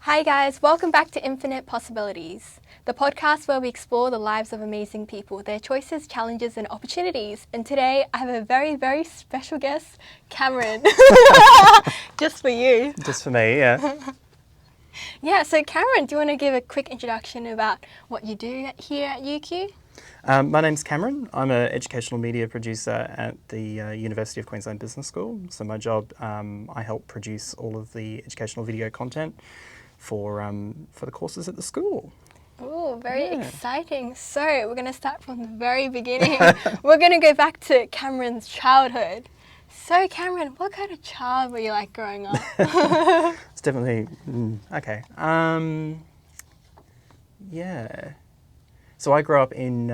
Hi guys, welcome back to Infinite Possibilities, the podcast where we explore the lives of amazing people, their choices, challenges and opportunities. And today I have a very, very special guest, Cameron. Just for you. Just for me, yeah. Yeah, so Cameron, do you want to give a quick introduction about what you do here at UQ? My name's Cameron. I'm an educational media producer at the University of Queensland Business School. So my job, I help produce all of the educational video content for the courses at the school. Oh, very exciting. So we're going to start from the very beginning. We're going to go back to Cameron's childhood. So Cameron, what kind of child were you like growing up? It's definitely, okay. Yeah. So I grew up in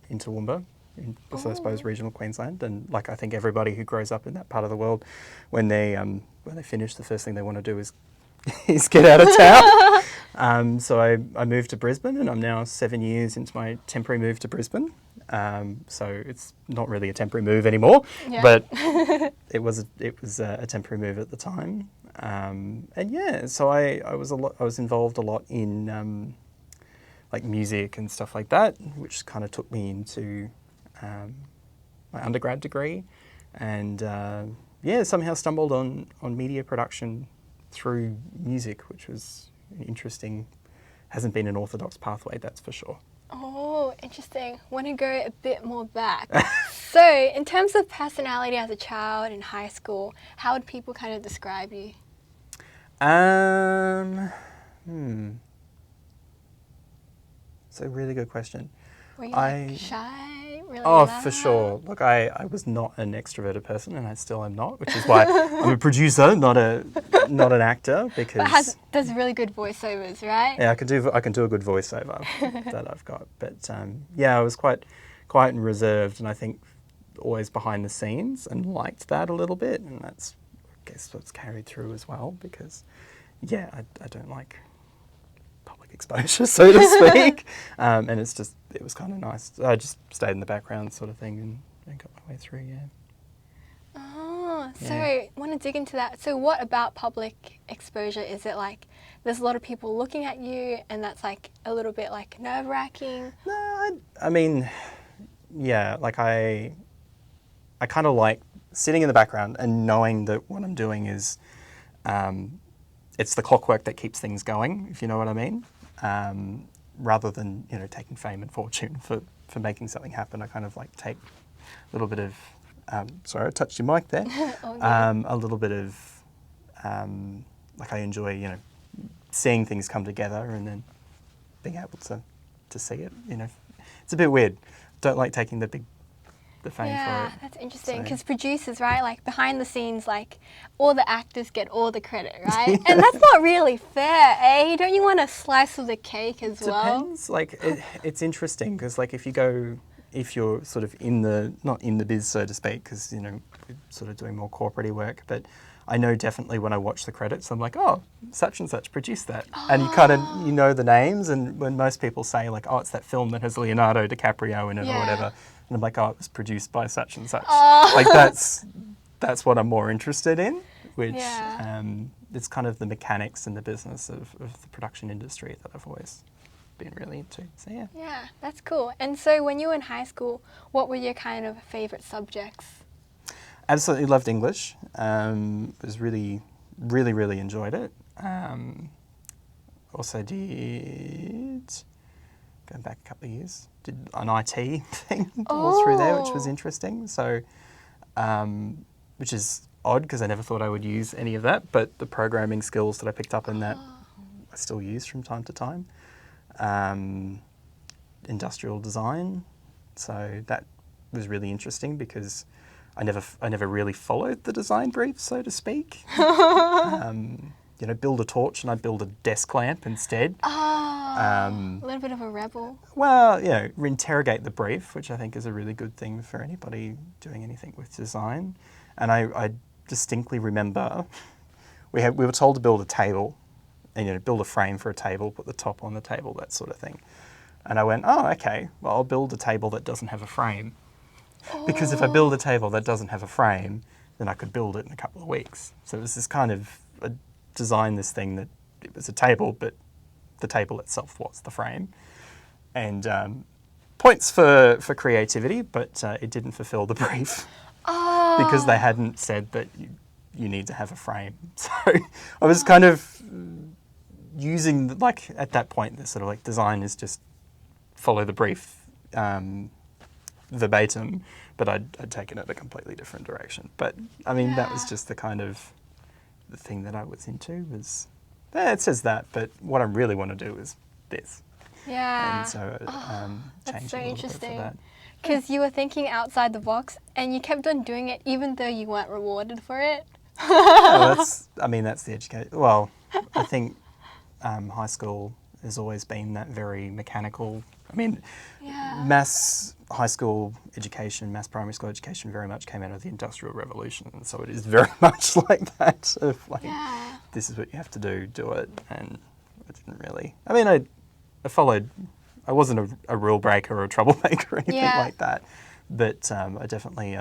Toowoomba, I suppose regional Queensland, and like I think everybody who grows up in that part of the world, when they finish, the first thing they want to do is get out of town. So I moved to Brisbane, and I'm now 7 years into my temporary move to Brisbane. So it's not really a temporary move anymore, but it was a temporary move at the time. And yeah, so I was involved a lot in like music and stuff like that, which kind of took me into my undergrad degree, and somehow stumbled on media production through music, which was interesting. Hasn't been an orthodox pathway, that's for sure. Oh, interesting. Want to go a bit more back. So, in terms of personality as a child in high school, how would people kind of describe you? It's a really good question. Were you like shy, really loud? For sure. Look, I was not an extroverted person, and I still am not, which is why I'm a producer, not an actor, because does really good voiceovers, right? Yeah, I can do a good voiceover that I've got. But I was quite quiet and reserved, and I think always behind the scenes, and liked that a little bit, and that's, I guess, what's carried through as well, because I don't like public exposure, so to speak. And it was kind of nice. I just stayed in the background sort of thing and got my way through, So I want to dig into that. So what about public exposure? Is it like there's a lot of people looking at you and that's like a little bit like nerve-wracking? No, I mean, like I kind of like sitting in the background and knowing that what I'm doing is it's the clockwork that keeps things going, if you know what I mean. Rather than, taking fame and fortune for making something happen, I kind of like take a little bit of, sorry, I touched your mic there. A little bit of, like I enjoy, seeing things come together and then being able to see it, It's a bit weird. Don't like taking the fame for it. Yeah, that's interesting, because producers, right, like behind the scenes, like all the actors get all the credit, right? And that's not really fair, eh? Don't you want a slice of the cake as well? Depends. Like it's interesting because like if you're sort of not in the biz, so to speak, because we're sort of doing more corporate work, but I know definitely when I watch the credits, I'm like, oh, such and such produced that. And you kind of, know the names, and when most people say like, oh, it's that film that has Leonardo DiCaprio in it or whatever, and I'm like, oh, it was produced by such and such. Like that's what I'm more interested in, which it's kind of the mechanics and the business of the production industry that I've always been really into. So yeah. Yeah, that's cool. And so when you were in high school, what were your kind of favourite subjects? Absolutely loved English. Was really, really, really enjoyed it. Also did, going back a couple of years, did an IT thing all through there, which was interesting. So, which is odd because I never thought I would use any of that, but the programming skills that I picked up in that I still use from time to time. Industrial design. So that was really interesting because I never really followed the design brief, so to speak. Build a torch and I'd build a desk lamp instead. A little bit of a rebel. Well, interrogate the brief, which I think is a really good thing for anybody doing anything with design. And I distinctly remember we were told to build a table and build a frame for a table, put the top on the table, that sort of thing. And I went, oh, okay, well, I'll build a table that doesn't have a frame. Because if I build a table that doesn't have a frame, then I could build it in a couple of weeks. So it was this kind of design this thing that it was a table, but the table itself was the frame. And points for creativity, but it didn't fulfil the brief because they hadn't said that you need to have a frame. So I was kind of using, like, at that point, the sort of like design is just follow the brief verbatim, but I'd taken it a completely different direction. But I mean, that was just the kind of the thing that I was into was, it says that, but what I really want to do is this. Yeah. And so That's changed so a little bit for interesting. that. Because you were thinking outside the box and you kept on doing it even though you weren't rewarded for it. Yeah, that's the education. Well, I think high school has always been that very mechanical. I mean, mass high school education, mass primary school education very much came out of the Industrial Revolution. And so it is very much like that of like, this is what you have to do it. And I didn't really, I mean, I followed, I wasn't a rule breaker or a troublemaker or anything like that. But I definitely,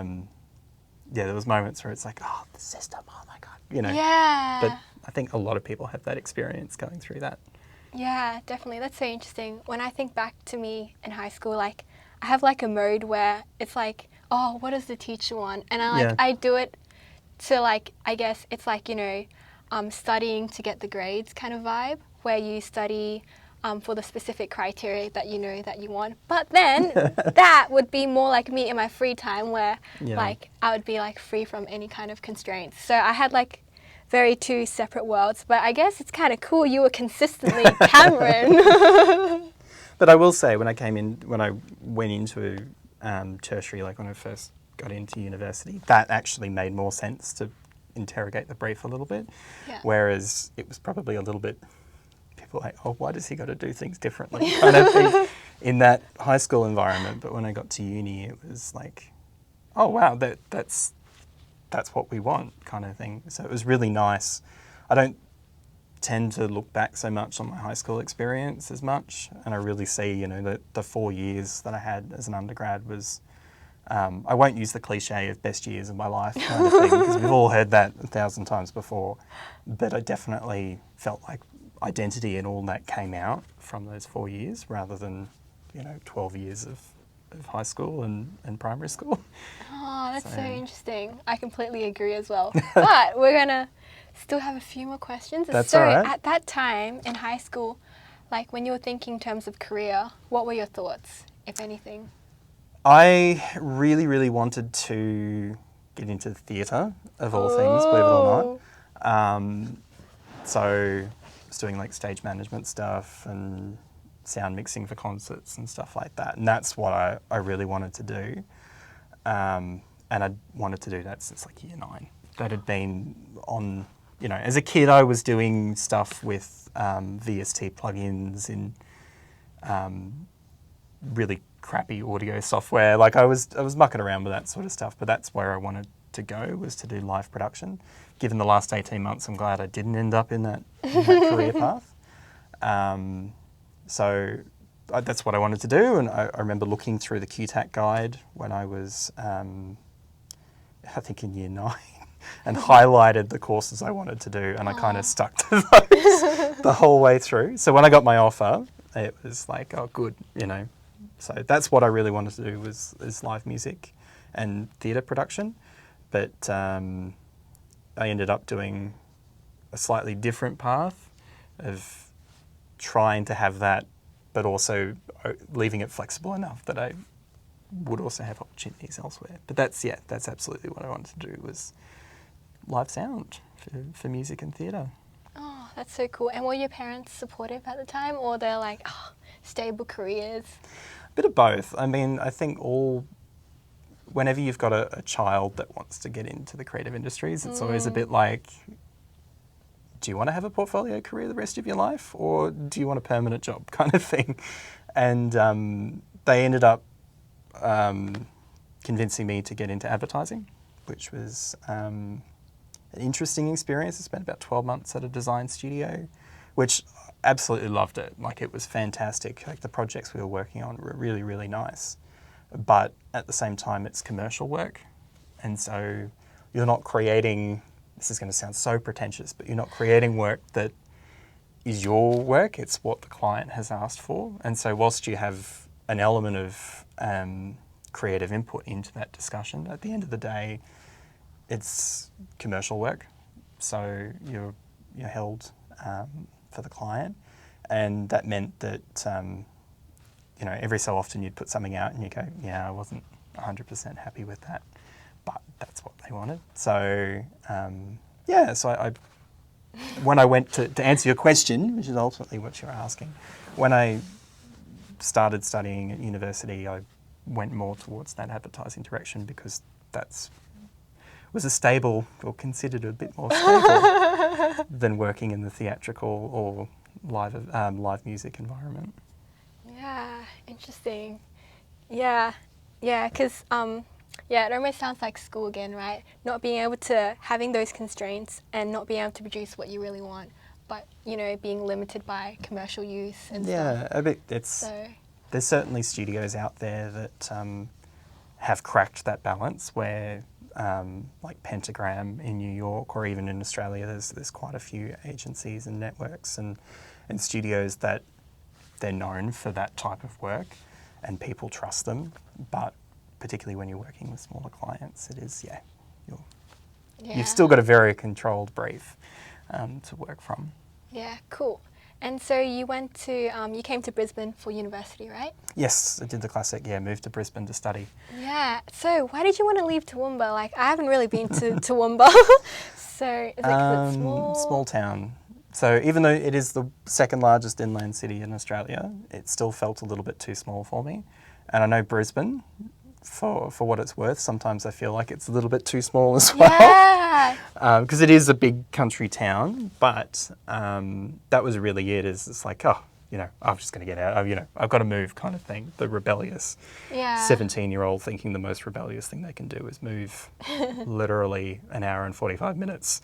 there was moments where it's like, oh, the system, oh my God, you know. Yeah. But I think a lot of people have that experience going through that. Yeah, definitely. That's so interesting. When I think back to me in high school, like, I have like a mode where it's like, oh, what does the teacher want? And I do it to, like, I guess it's like, you know, studying to get the grades kind of vibe, where you study for the specific criteria that you know that you want. But then that would be more like me in my free time where like I would be like free from any kind of constraints. So I had like very two separate worlds, but I guess it's kind of cool you were consistently Cameron. But I will say when I went into tertiary, like when I first got into university, that actually made more sense to interrogate the brief a little bit. Yeah. Whereas it was probably a little bit, people were like, oh, why does he got to do things differently? Kind of thing in that high school environment. But when I got to uni, it was like, oh wow, that's what we want, kind of thing. So it was really nice. I don't tend to look back so much on my high school experience as much, and I really see, you know, the 4 years that I had as an undergrad was, I won't use the cliche of best years of my life kind of thing, because we've all heard that 1,000 times before, but I definitely felt like identity and all that came out from those 4 years rather than, you know, 12 years of high school and primary school. Oh, that's so interesting. I completely agree as well. But we're going to still have a few more questions. That's all right. At that time in high school, like when you were thinking in terms of career, what were your thoughts, if anything? I really, really wanted to get into theatre, of all things, believe it or not. So I was doing like stage management stuff and sound mixing for concerts and stuff like that. And that's what I really wanted to do. And I wanted to do that since like year 9. That had been on, you know, as a kid I was doing stuff with VST plugins in really crappy audio software. Like I was mucking around with that sort of stuff, but that's where I wanted to go, was to do live production. Given the last 18 months, I'm glad I didn't end up in that career path. So that's what I wanted to do, and I remember looking through the QTAC guide when I was, I think in year 9, and highlighted the courses I wanted to do, and I kind of stuck to those the whole way through. So when I got my offer, it was like, oh, good, you know. So that's what I really wanted to do is live music and theatre production. But I ended up doing a slightly different path of trying to have that, but also leaving it flexible enough that I would also have opportunities elsewhere. But that's absolutely what I wanted to do, was live sound for music and theatre. Oh, that's so cool. And were your parents supportive at the time, or they're like, oh, stable careers? A bit of both. I mean, I think whenever you've got a child that wants to get into the creative industries, it's always a bit like, do you want to have a portfolio career the rest of your life, or do you want a permanent job, kind of thing? And they ended up convincing me to get into advertising, which was an interesting experience. I spent about 12 months at a design studio, which absolutely loved it. Like, it was fantastic. Like, the projects we were working on were really, really nice. But at the same time, it's commercial work. And so you're not creating, this is going to sound so pretentious, but you're not creating work that is your work, it's what the client has asked for. And so whilst you have an element of creative input into that discussion, at the end of the day, it's commercial work. So you're held for the client. And that meant that, every so often you'd put something out and you go, yeah, I wasn't 100% happy with that, but that's what they wanted. So, so I when I went to answer your question, which is ultimately what you're asking, when I started studying at university, I went more towards that advertising direction because was a stable, or considered a bit more stable than working in the theatrical or live music environment. Yeah, interesting. Yeah, because it almost sounds like school again, right? Not being able to, having those constraints and not being able to produce what you really want, but, being limited by commercial use and stuff. Yeah, a bit. There's certainly studios out there that have cracked that balance where, like Pentagram in New York or even in Australia, there's quite a few agencies and networks and studios that they're known for that type of work and people trust them. But particularly when you're working with smaller clients, it is, you've still got a very controlled brief to work from. Yeah, cool. And so you came to Brisbane for university, right? Yes, I did the classic, moved to Brisbane to study. Yeah, so why did you want to leave Toowoomba? Like, I haven't really been to Toowoomba. So, is it 'cause it's small? Small town. So even though it is the second largest inland city in Australia, it still felt a little bit too small for me. And I know Brisbane, for what it's worth, sometimes I feel like it's a little bit too small as well. Yeah. Because it is a big country town, but that was really it. It's like, I'm just going to get out. I've got to move kind of thing. The rebellious 17-year-old thinking the most rebellious thing they can do is move literally an hour and 45 minutes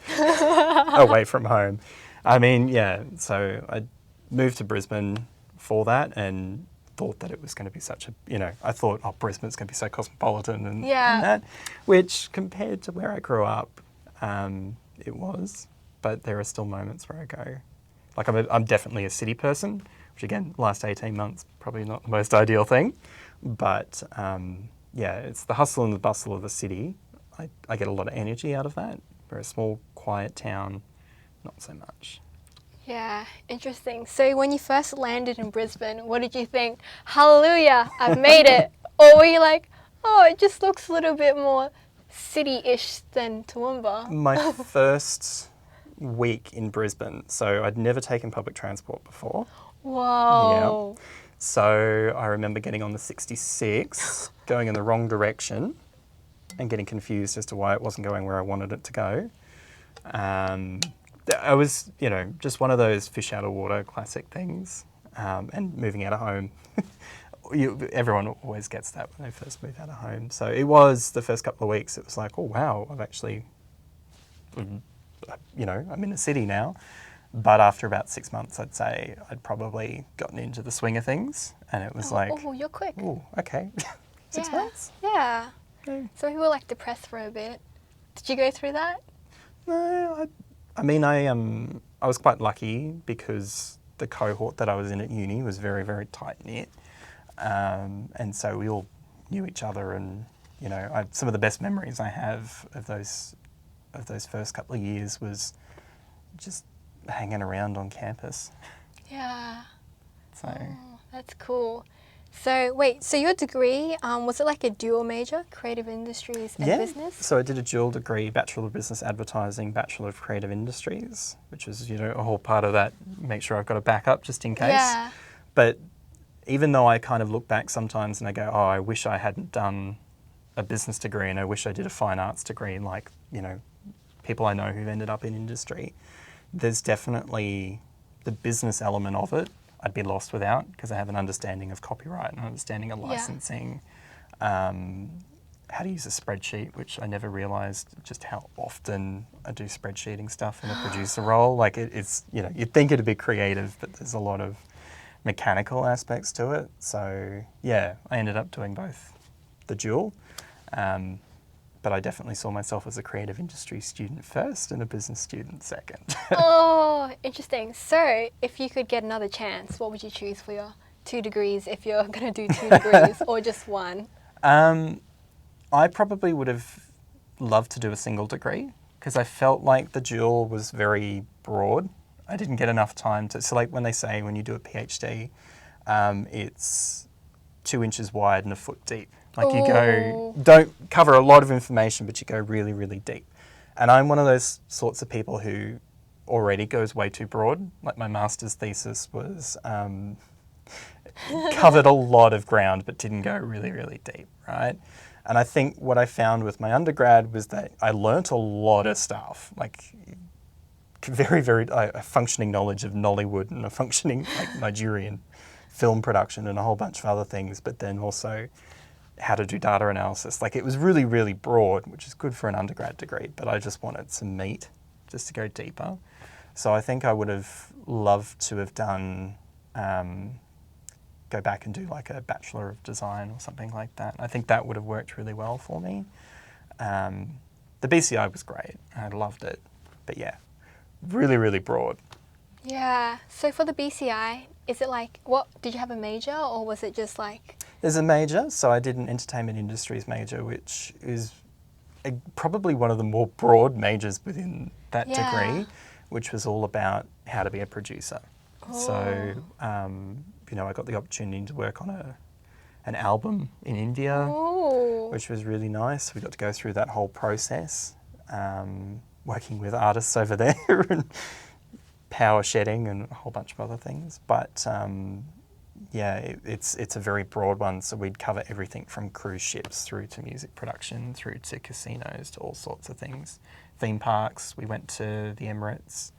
away from home. So I moved to Brisbane for that and thought that it was going to be such a, I thought, Brisbane's going to be so cosmopolitan and that, which compared to where I grew up, it was. But there are still moments where I go, like I'm definitely a city person, which again, last 18 months, probably not the most ideal thing. But it's the hustle and the bustle of the city. I get a lot of energy out of that. We're a small, quiet town, not so much. Yeah, interesting. So when you first landed in Brisbane, what did you think? Hallelujah, I've made it. Or were you like, oh, it just looks a little bit more city-ish than Toowoomba? My first week in Brisbane, so I'd never taken public transport before. Whoa. Yeah. So I remember getting on the 66, going in the wrong direction and getting confused as to why it wasn't going where I wanted it to go. I was, just one of those fish out of water classic things, and moving out of home. Everyone always gets that when they first move out of home. So it was the first couple of weeks, it was like, oh, wow, I've actually, I'm in a city now. But after about 6 months, I'd say I'd probably gotten into the swing of things. And it was Oh, you're quick. Oh, okay. 6 months? Yeah. Yeah. So people like depressed for a bit. Did you go through that? No, I was quite lucky because the cohort that I was in at uni was very, very tight-knit. And so we all knew each other and, some of the best memories I have of those first couple of years was just hanging around on campus. Yeah. So That's cool. So wait, so your degree, was it like a dual major, creative industries and business? So I did a dual degree, Bachelor of Business Advertising, Bachelor of Creative Industries, which is, a whole part of that, make sure I've got a backup just in case. Yeah. But even though I kind of look back sometimes and I go, oh, I wish I hadn't done a business degree and I wish I did a fine arts degree like, people I know who've ended up in industry, there's definitely the business element of it I'd be lost without because I have an understanding of copyright and an understanding of licensing, how to use a spreadsheet, which I never realised just how often I do spreadsheeting stuff in a producer role. Like it's, you'd think it'd be creative, but there's a lot of mechanical aspects to it. So I ended up doing both the dual. But but I definitely saw myself as a creative industry student first and a business student second. Oh, interesting. So, if you could get another chance, what would you choose for your 2 degrees if you're going to do 2 degrees or just one? I probably would have loved to do a single degree because I felt like the dual was very broad. I didn't get enough time to, so like when they say when you do a PhD, it's 2 inches wide and a foot deep. Like you go, don't cover a lot of information, but you go really, really deep. And I'm one of those sorts of people who already goes way too broad. Like my master's thesis was covered a lot of ground, but didn't go really, really deep, right? And I think what I found with my undergrad was that I learnt a lot of stuff, like very, very a functioning knowledge of Nollywood and a functioning like Nigerian film production and a whole bunch of other things, but then also how to do data analysis. Like it was really, really broad, which is good for an undergrad degree, but I just wanted some meat just to go deeper. So I think I would have loved to have done, go back and do like a Bachelor of Design or something like that. I think that would have worked really well for me. The BCI was great. I loved it. But yeah, really, really broad. Yeah. So for the BCI, is it like, what, did you have a major or was it just like? There's a major, so I did an entertainment industries major, which is probably one of the more broad majors within that degree, which was all about how to be a producer. Oh. So, you know, I got the opportunity to work on an album in India, which was really nice. We got to go through that whole process, working with artists over there and power shedding and a whole bunch of other things. But yeah, it's a very broad one. So we'd cover everything from cruise ships through to music production, through to casinos, to all sorts of things. Theme parks. We went to the Emirates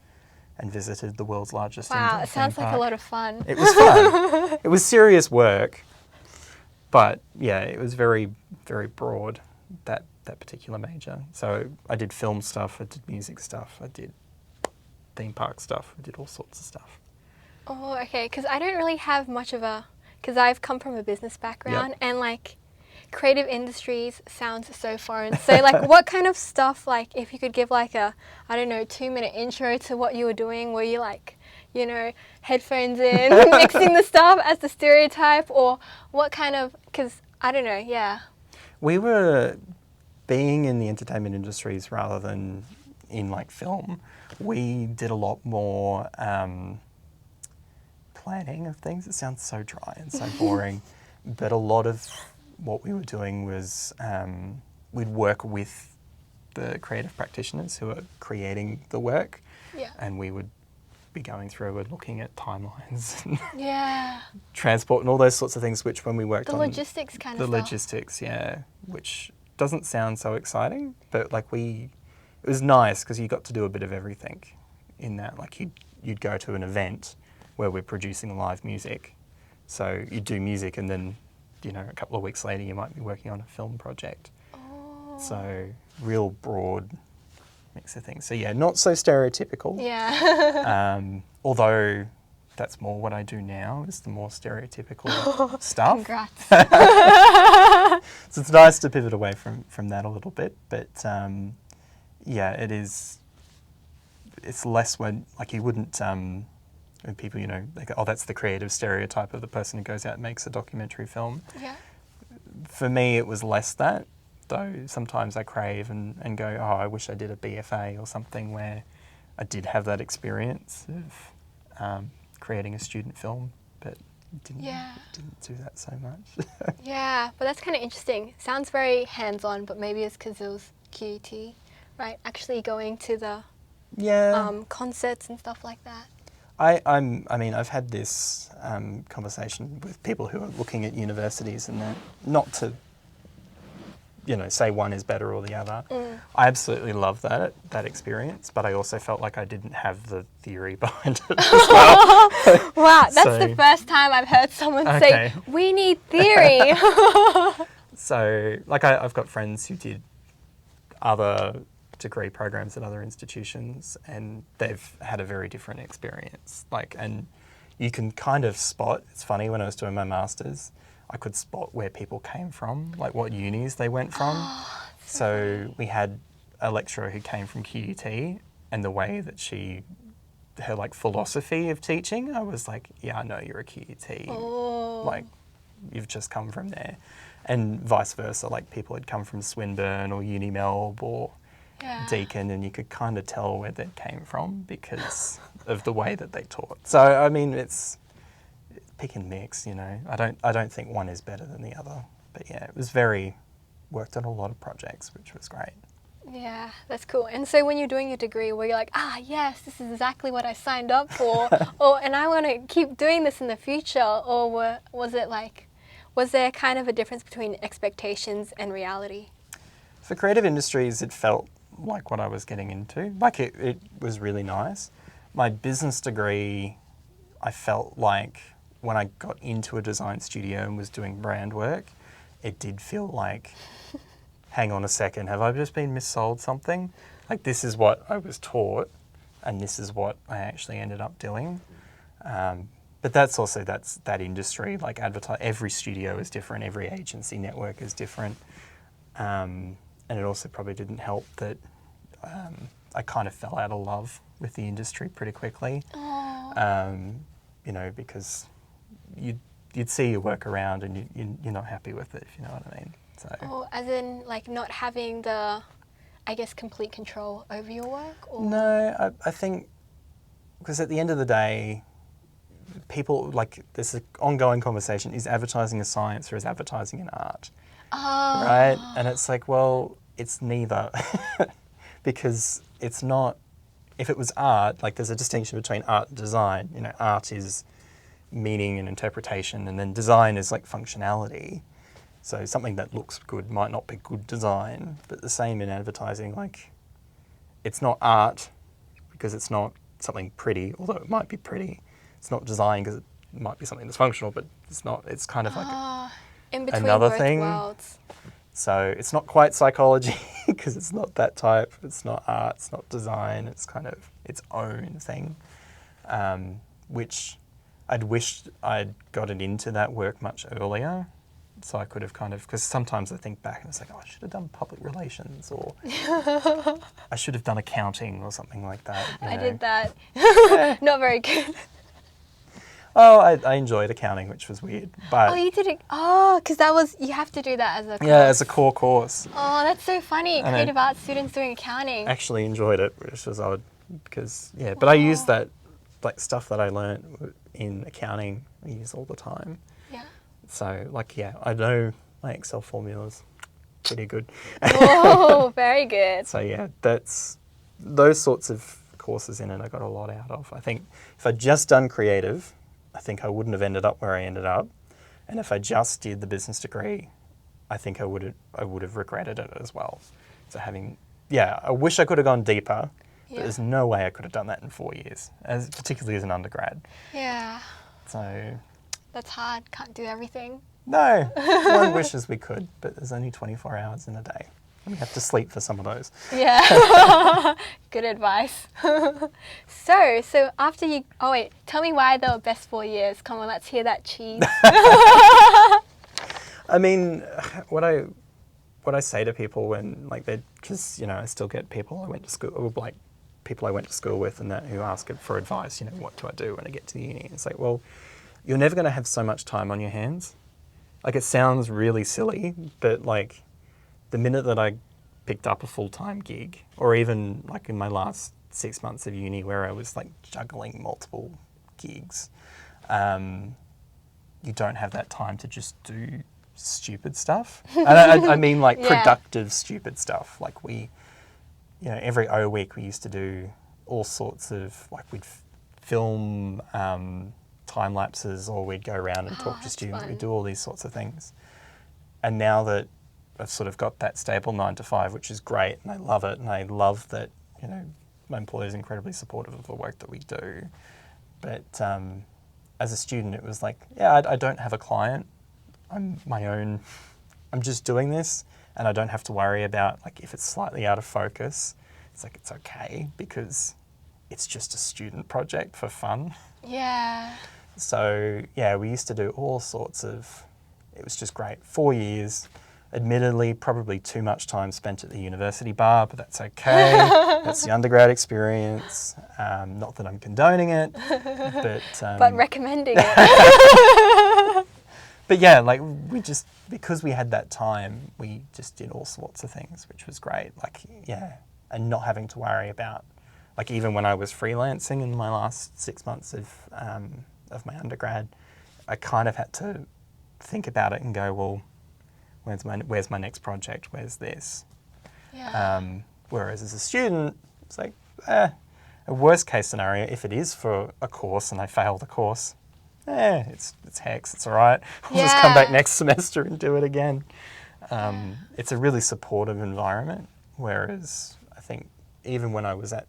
and visited the world's largest indoor theme park. Wow, it sounds like a lot of fun. It was fun. It was serious work, but yeah, it was very, very broad, that particular major. So I did film stuff, I did music stuff, I did theme park stuff, I did all sorts of stuff. Oh, okay, because I don't really have much of a, because I've come from a business background, and like creative industries sounds so foreign. So like what kind of stuff, like if you could give like a, I don't know, 2-minute intro to what you were doing, were you like, you know, headphones in, mixing the stuff as the stereotype, or what kind of, because I don't know, yeah. We were, being in the entertainment industries rather than in like film, we did a lot more planning of things. It sounds so dry and so boring, but a lot of what we were doing was we'd work with the creative practitioners who are creating the work, and we would be going through and looking at timelines and transport and all those sorts of things, which when we worked on... The logistics kind of stuff. The logistics, yeah, which doesn't sound so exciting, but like it was nice because you got to do a bit of everything in that. Like you'd go to an event where we're producing live music. So you'd do music and then, you know, a couple of weeks later you might be working on a film project. Oh. So real broad mix of things. So yeah, not so stereotypical. Yeah. Although that's more what I do now, is the more stereotypical stuff. Congrats. So it's nice to pivot away from that a little bit, but yeah, it's less when, like you wouldn't, when people, you know, they go, oh, that's the creative stereotype of the person who goes out and makes a documentary film. Yeah. For me, it was less that, though sometimes I crave and go, oh, I wish I did a BFA or something where I did have that experience of creating a student film, but didn't do that so much. Yeah, but that's kind of interesting. Sounds very hands-on, but maybe it's because it was QT, right? Actually going to the concerts and stuff like that. I mean, I've had this conversation with people who are looking at universities and that, not to, you know, say one is better or the other. I absolutely love that experience, but I also felt like I didn't have the theory behind it as well. Wow, that's the first time I've heard someone say, we need theory. So, like I've got friends who did other degree programs at other institutions and they've had a very different experience. Like, and you can kind of spot, it's funny, when I was doing my master's, I could spot where people came from, like what unis they went from. So we had a lecturer who came from QUT, and the way that her like philosophy of teaching, I was like, yeah, I know you're a QUT. Oh. Like, you've just come from there. And vice versa, like people had come from Swinburne or UniMelb or Deakin, and you could kind of tell where they came from because of the way that they taught. So, I mean, it's pick and mix, you know. I don't think one is better than the other. But yeah, it was worked on a lot of projects, which was great. Yeah, that's cool. And so when you're doing your degree, were you like, yes, this is exactly what I signed up for, and I want to keep doing this in the future, or was there kind of a difference between expectations and reality? For creative industries, it felt like what I was getting into. Like it was really nice. My business degree, I felt like when I got into a design studio and was doing brand work, it did feel like, hang on a second, have I just been missold something? Like this is what I was taught and this is what I actually ended up doing. But that's that industry, like every studio is different, every agency network is different. And it also probably didn't help that I kind of fell out of love with the industry pretty quickly. You know, because you'd see your work around and you're not happy with it, if you know what I mean. So. As in like not having the, I guess, complete control over your work? Or? No, I think, because at the end of the day, people, like, there's an ongoing conversation, is advertising a science or is advertising an art? Right? And it's like, well, it's neither. Because it's not, if it was art, like there's a distinction between art and design. You know, art is meaning and interpretation, and then design is like functionality. So something that looks good might not be good design, but the same in advertising. Like, it's not art because it's not something pretty, although it might be pretty. It's not design because it might be something that's functional, but it's not. It's kind of like in between another both thing. worlds. So it's not quite psychology because it's not that type. It's not art. It's not design. It's kind of its own thing, which I'd wished I'd gotten into that work much earlier. So I could have kind of, because sometimes I think back and it's like, oh, I should have done public relations, or I should have done accounting or something like that. I did that. Not very good. Oh, I enjoyed accounting, which was weird. But you did it. Oh, because you have to do that as a course. Yeah, as a core course. Oh, that's so funny. Creative arts students doing accounting. Actually enjoyed it, which was odd because, yeah, but I used that, like, stuff that I learned in accounting, I use all the time. Yeah. So, like, yeah, I know my Excel formulas pretty good. Oh, very good. So, yeah, that's those sorts of courses in it I got a lot out of. I think if I'd just done creative, I think I wouldn't have ended up where I ended up. And if I just did the business degree, I think I would have regretted it as well. So I wish I could have gone deeper, but there's no way I could have done that in 4 years, particularly as an undergrad. Yeah. So that's hard. Can't do everything. No, one wishes we could, but there's only 24 hours in a day. We have to sleep for some of those. Yeah. Good advice. So after you... Oh, wait. Tell me why they were best 4 years. Come on, let's hear that cheese. I mean, what I say to people when, like, because, you know, I still get people I went to school with and that who ask for advice, you know, what do I do when I get to the uni? It's like, well, you're never going to have so much time on your hands. Like, it sounds really silly, but, like, the minute that I picked up a full-time gig, or even like in my last 6 months of uni where I was like juggling multiple gigs, you don't have that time to just do stupid stuff. And I mean like productive stupid stuff. Like every O week we used to do all sorts of, like, we'd film time lapses, or we'd go around and talk to students. We'd do all these sorts of things. And now that I've sort of got that stable 9 to 5, which is great, and I love it, and I love that, you know, my employer is incredibly supportive of the work that we do. But as a student, it was like, I don't have a client. I'm my own. I'm just doing this, and I don't have to worry about, like, if it's slightly out of focus. It's like, it's okay because it's just a student project for fun. Yeah. So, yeah, we used to do all sorts of, it was just great. 4 years. Admittedly, probably too much time spent at the university bar, but that's okay. That's the undergrad experience. Not that I'm condoning it, But recommending it. But yeah, like because we had that time, we just did all sorts of things, which was great. Like, yeah, and not having to worry about, like, even when I was freelancing in my last 6 months of my undergrad, I kind of had to think about it and go, well, where's my next project? Where's this? Yeah. Whereas as a student, it's like, a worst case scenario, if it is for a course and I fail the course, it's hex, it's all right. I'll just come back next semester and do it again. It's a really supportive environment, whereas I think even when I was at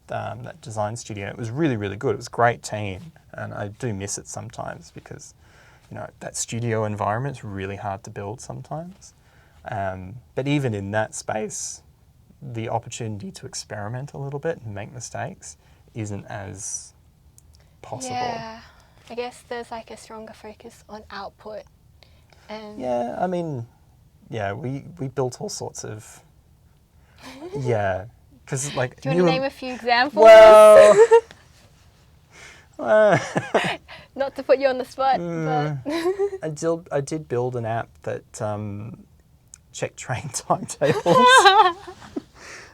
that design studio, it was really, really good. It was a great team, and I do miss it sometimes because, that studio environment is really hard to build sometimes. But even in that space, the opportunity to experiment a little bit and make mistakes isn't as possible. Yeah. I guess there's like a stronger focus on output. And Yeah, I mean, we built all sorts of, because like... Do you want to name a few examples? Well... Not to put you on the spot, but... I did build an app that checked train timetables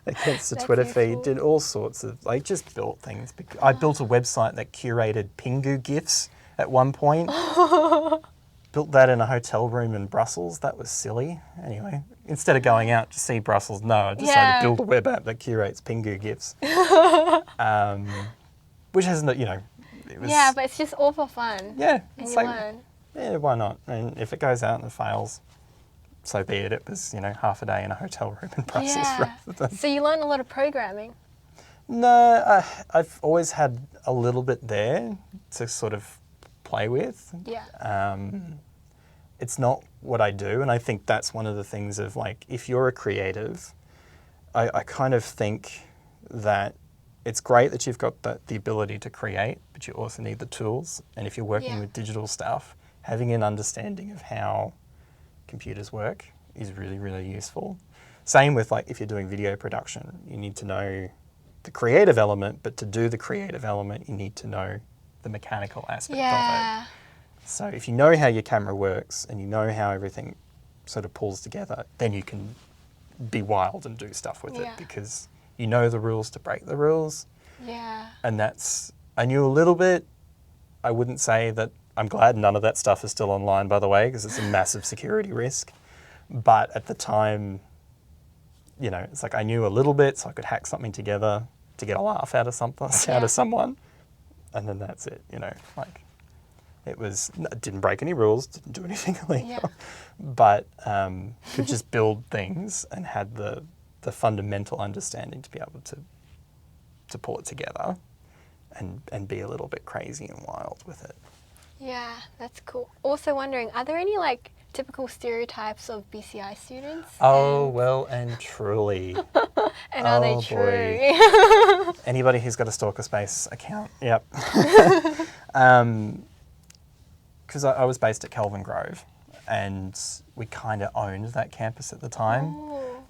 against the Twitter feed, did all sorts of, like, just built things. I built a website that curated Pingu GIFs at one point. Built that in a hotel room in Brussels. That was silly. Anyway, instead of going out to see Brussels, I decided to build a web app that curates Pingu GIFs. Which hasn't, it was... Yeah, but it's just all for fun. Yeah. And It's you like, learn. yeah, why not? And if it goes out and it fails, so be it. It was, half a day in a hotel room in Brussels rather than... So you learn a lot of programming? No, I've always had a little bit there to sort of play with. Yeah. It's not what I do, and I think that's one of the things of, like, if you're a creative, I kind of think that it's great that you've got the ability to create, but you also need the tools. And if you're working with digital stuff, having an understanding of how computers work is really, really useful. Same with, like, if you're doing video production, you need to know the creative element, but to do the creative element, you need to know the mechanical aspect of it. So if you know how your camera works and you know how everything sort of pulls together, then you can be wild and do stuff with it because you know the rules to break the rules. Yeah. And I knew a little bit. I wouldn't say that, I'm glad none of that stuff is still online, by the way, because it's a massive security risk. But at the time, it's like I knew a little bit, so I could hack something together to get a laugh out of someone. And then that's it, like it didn't break any rules, didn't do anything illegal, but could just build things and had the fundamental understanding to be able to pull it together and be a little bit crazy and wild with it. Yeah, that's cool. Also wondering, are there any like typical stereotypes of BCI students? Oh, well and truly. And are they true? Anybody who's got a Stalker Space account, yep. Because I was based at Kelvin Grove, and we kind of owned that campus at the time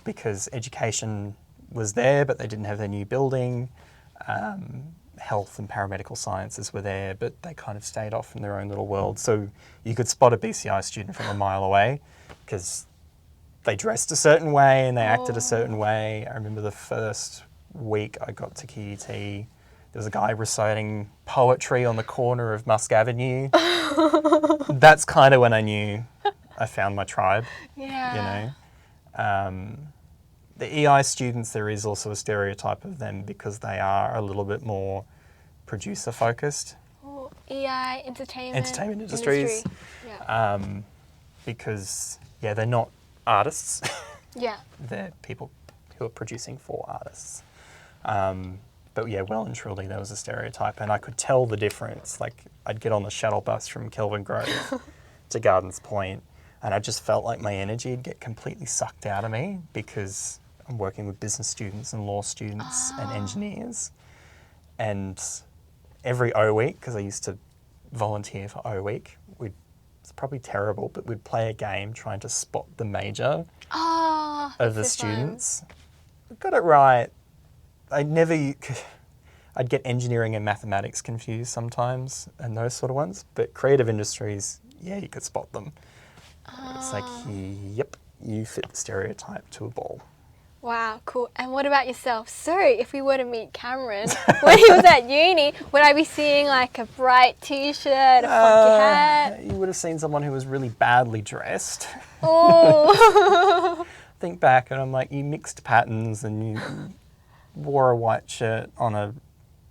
because education was there, but they didn't have their new building. Health and paramedical sciences were there, but they kind of stayed off in their own little world. So you could spot a BCI student from a mile away because they dressed a certain way and they acted a certain way. I remember the first week I got to QUT, there was a guy reciting poetry on the corner of Musk Avenue. That's kind of when I knew I found my tribe, The EI students, there is also a stereotype of them because they are a little bit more producer-focused. Oh, EI, entertainment industries. Yeah. Because, they're not artists. Yeah. They're people who are producing for artists. But well and truly there was a stereotype, and I could tell the difference. Like, I'd get on the shuttle bus from Kelvin Grove to Gardens Point, and I just felt like my energy would get completely sucked out of me because I'm working with business students and law students and engineers. And every O week, because I used to volunteer for O week, we'd it's probably terrible, but we'd play a game trying to spot the major Oh, of the that's so fun. students. Got it right. I'd get engineering and mathematics confused sometimes and those sort of ones, but creative industries, yeah, you could spot them. It's like, yep, you fit the stereotype to a ball. Wow, cool. And what about yourself? So, if we were to meet Cameron when he was at uni, would I be seeing like a bright t-shirt, a funky hat? You would have seen someone who was really badly dressed. Oh. Think back and I'm like, you mixed patterns and you wore a white shirt on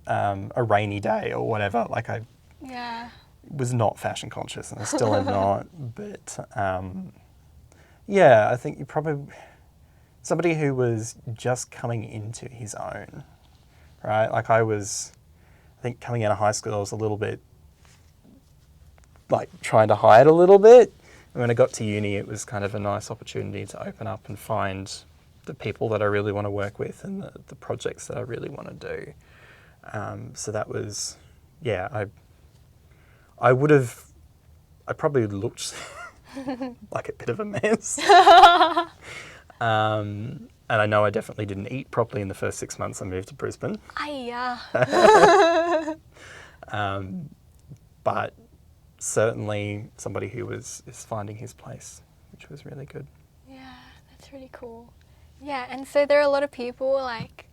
a rainy day or whatever. Like I Yeah. was not fashion conscious and I still am not. But yeah, I think you probably... Somebody who was just coming into his own, right? Like I think coming out of high school, I was a little bit like trying to hide a little bit. And when I got to uni, it was kind of a nice opportunity to open up and find the people that I really want to work with and the projects that I really want to do. So that was, yeah, I probably looked like a bit of a mess. And I know I definitely didn't eat properly in the first 6 months I moved to Brisbane. But certainly somebody who is finding his place, which was really good. Yeah, that's really cool. Yeah, and so there are a lot of people like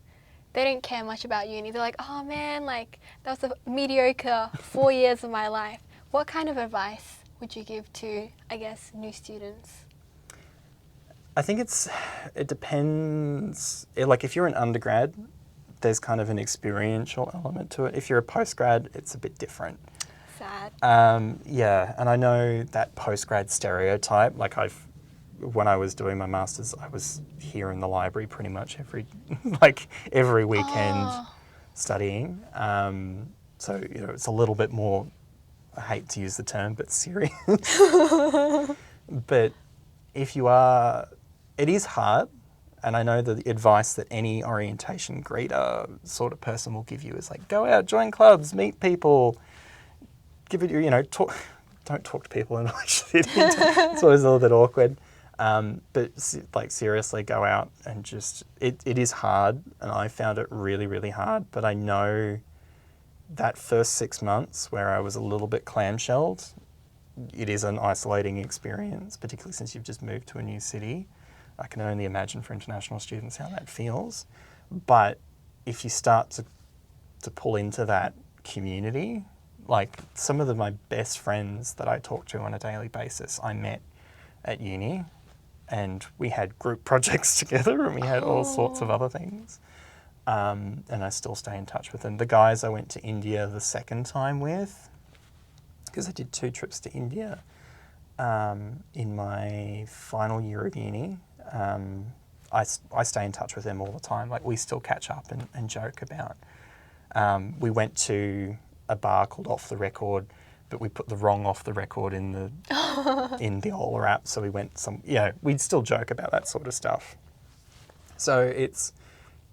they don't care much about uni. They're like, oh man, like that was a mediocre 4 years of my life. What kind of advice would you give to, I guess, new students? I think it depends. Like if you're an undergrad, there's kind of an experiential element to it. If you're a postgrad, it's a bit different. Sad. Yeah, and I know that postgrad stereotype. Like when I was doing my masters, I was here in the library pretty much every weekend studying. So it's a little bit more. I hate to use the term, but serious. But if you are, it is hard. And I know the advice that any orientation greeter sort of person will give you is like, go out, join clubs, meet people, give it, talk. Don't talk to people in the city. It's always a little bit awkward. But like seriously, go out and just, it is hard. And I found it really, really hard. But I know that first 6 months where I was a little bit clamshelled, it is an isolating experience, particularly since you've just moved to a new city. I can only imagine for international students how that feels. But if you start to pull into that community, like some of my best friends that I talk to on a daily basis, I met at uni and we had group projects together and we had all sorts of other things. And I still stay in touch with them. The guys I went to India the second time with, because I did 2 trips to India in my final year of uni. I stay in touch with them all the time. Like we still catch up and joke about. We went to a bar called Off the Record, but we put the wrong Off the Record in the Ola app. So we went we'd still joke about that sort of stuff. So it's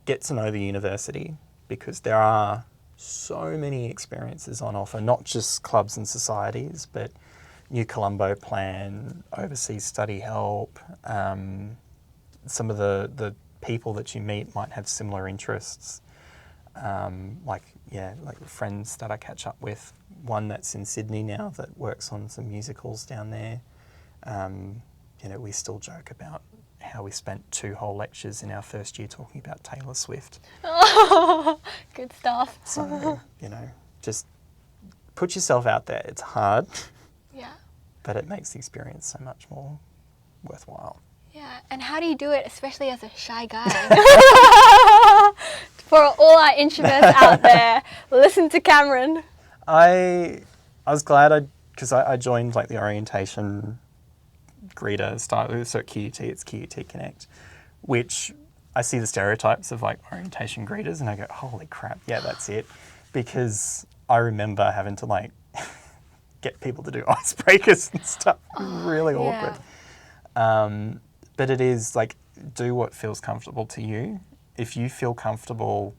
get to know the university because there are so many experiences on offer, not just clubs and societies, but New Colombo Plan, overseas study help. Some of the people that you meet might have similar interests. Like friends that I catch up with. One that's in Sydney now that works on some musicals down there. We still joke about how we spent 2 whole lectures in our first year talking about Taylor Swift. Oh, good stuff. So, just put yourself out there. It's hard. Yeah. But it makes the experience so much more worthwhile. Yeah, and how do you do it, especially as a shy guy? For all our introverts out there, listen to Cameron. I was glad because I joined like the orientation greeter style, so at QUT, it's QUT Connect, which I see the stereotypes of like orientation greeters and I go, holy crap, yeah, that's it. Because I remember having to like get people to do icebreakers and stuff. Really awkward. But it is like, do what feels comfortable to you. If you feel comfortable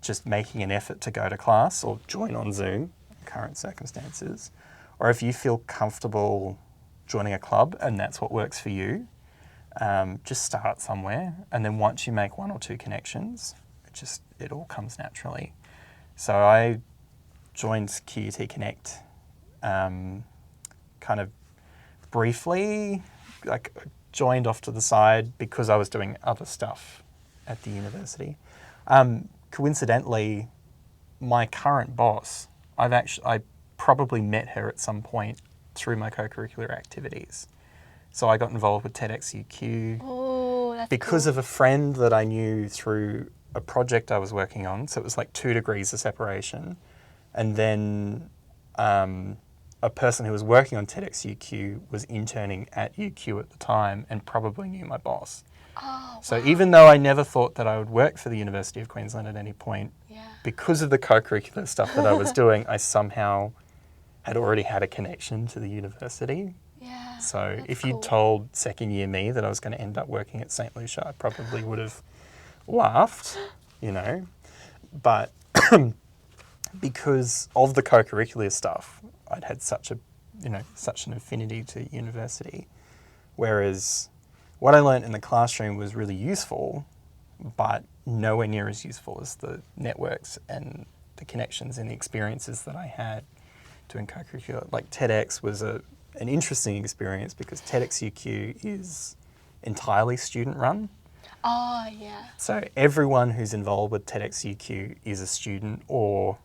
just making an effort to go to class or join on Zoom, current circumstances, or if you feel comfortable joining a club and that's what works for you, just start somewhere. And then once you make one or two connections, it all comes naturally. So I joined QUT Connect kind of briefly, like joined off to the side because I was doing other stuff at the university. Coincidentally, my current boss, I probably met her at some point through my co-curricular activities. So I got involved with TEDxUQ because cool. of a friend that I knew through a project I was working on. So it was like 2 degrees of separation. And then a person who was working on TEDxUQ was interning at UQ at the time and probably knew my boss. Oh, So wow. even though I never thought that I would work for the University of Queensland at any point, Yeah. because of the co-curricular stuff that I was doing, I somehow had already had a connection to the university. Yeah. So that's if cool. you'd told second year me that I was going to end up working at St. Lucia, I probably would have laughed, you know. But because of the co-curricular stuff, I'd had such an affinity to university. Whereas what I learned in the classroom was really useful, but nowhere near as useful as the networks and the connections and the experiences that I had doing co-curricular. Like TEDx was an interesting experience because TEDxUQ is entirely student run. Oh, yeah. So everyone who's involved with TEDxUQ is a student, or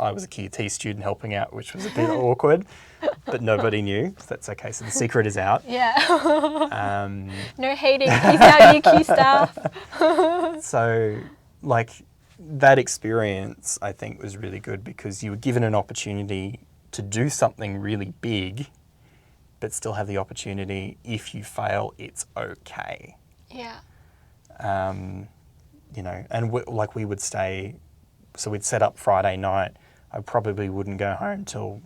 I was a QT student helping out, which was a bit awkward, but nobody knew. So that's okay. So the secret is out. Yeah. Um, No hating. Peace out, UQ staff. So, like, that experience, I think, was really good because you were given an opportunity to do something really big, but still have the opportunity, if you fail, it's okay. Yeah. You know, and we would stay, so we'd set up Friday night. I probably wouldn't go home till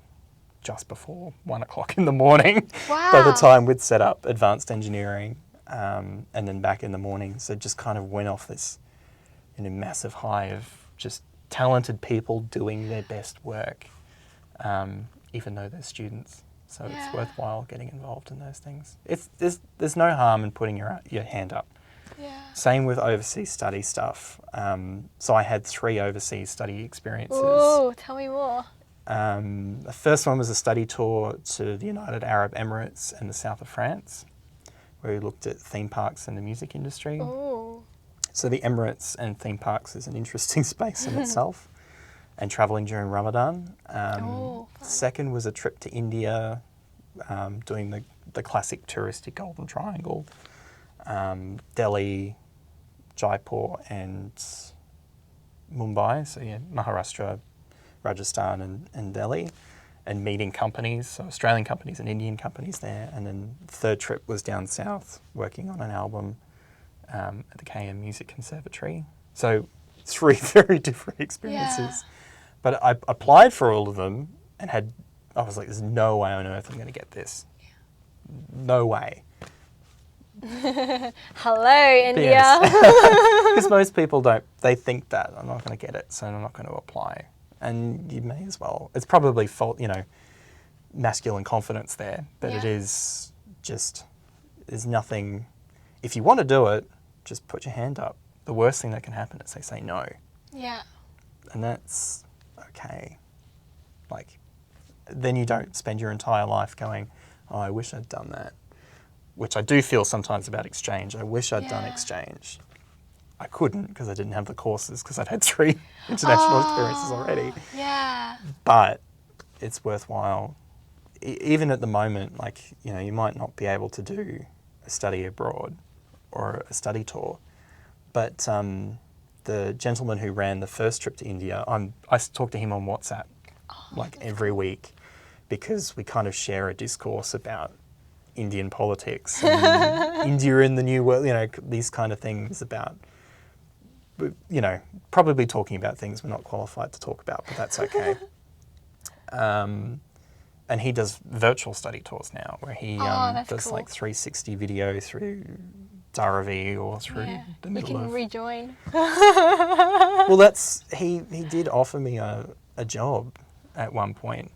just before 1 o'clock in the morning. Wow. By the time we'd set up advanced engineering, and then back in the morning. So just kind of went off this massive high of just talented people doing their best work, even though they're students. So Yeah. it's worthwhile getting involved in those things. There's no harm in putting your hand up. Yeah. Same with overseas study stuff. So I had 3 overseas study experiences. Ooh, tell me more. The first one was a study tour to the United Arab Emirates and the south of France, where we looked at theme parks and the music industry. Ooh. So the Emirates and theme parks is an interesting space in itself, and travelling during Ramadan. Fun. Second was a trip to India, doing the classic touristy Golden Triangle, Delhi, Jaipur and Mumbai, so yeah, Maharashtra, Rajasthan and Delhi, and meeting companies, so Australian companies and Indian companies there. And then the third trip was down south, working on an album at the KM Music Conservatory. So 3 very different experiences. Yeah. But I applied for all of them and I was like, there's no way on earth I'm going to get this. No way. Hello, India. Because most people they think that I'm not going to get it, so I'm not going to apply. And you may as well. It's probably masculine confidence there, but it is just, there's nothing, if you want to do it, just put your hand up. The worst thing that can happen is they say no. Yeah. And that's okay. Like, then you don't spend your entire life going, oh, I wish I'd done that. Which I do feel sometimes about exchange. I wish I'd done exchange. I couldn't because I didn't have the courses because I'd had 3 international experiences already. Yeah. But it's worthwhile. Even at the moment, like, you might not be able to do a study abroad or a study tour. But the gentleman who ran the first trip to India, I talk to him on WhatsApp every week because we kind of share a discourse about Indian politics and India in the new world, these kind of things about, probably talking about things we're not qualified to talk about, but that's okay. And he does virtual study tours now where he does cool. like 360 video through Dharavi or through the middle of... You can rejoin. Well, he did offer me a job at one point.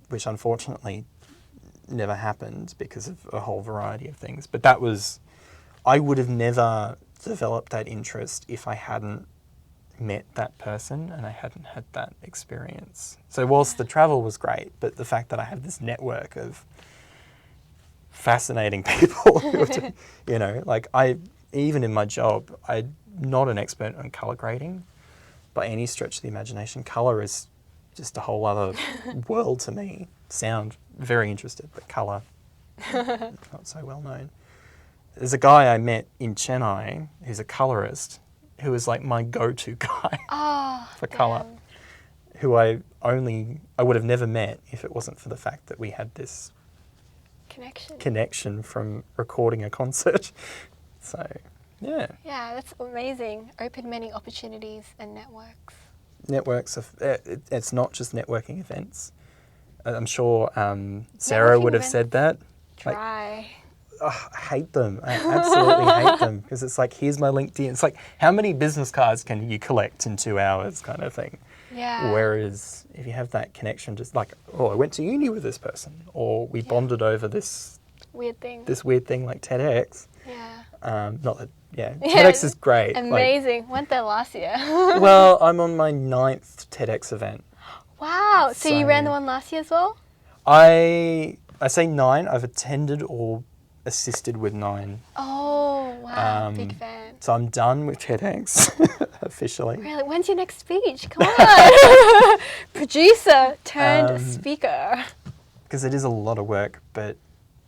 which unfortunately never happened because of a whole variety of things. But that was, I would have never developed that interest if I hadn't met that person and I hadn't had that experience. So whilst the travel was great, but the fact that I have this network of fascinating people, you know, like even in my job, I'm not an expert on colour grading by any stretch of the imagination. Colour is just a whole other world to me. Sound, very interested, but colour, not so well known. There's a guy I met in Chennai who's a colourist who was like my go-to guy for colour, who I would have never met if it wasn't for the fact that we had this connection from recording a concert. So, yeah. Yeah, that's amazing. Opened many opportunities and networks. Networks, it's not just networking events. I'm sure Sarah would have said that. Try. I hate them. I absolutely hate them because it's like, here's my LinkedIn. It's like, how many business cards can you collect in 2 hours kind of thing? Yeah. Whereas if you have that connection, just like, oh, I went to uni with this person, or we bonded over this weird thing like TEDx. Yeah. Not that, TEDx is great. Amazing. Went there last year. Well, I'm on my 9th TEDx event. Wow. So you ran the one last year as well? I say 9. I've attended or assisted with 9. Oh, wow. Big fan. So I'm done with TEDx officially. Really? When's your next speech? Come on. Producer turned speaker. Because it is a lot of work, but,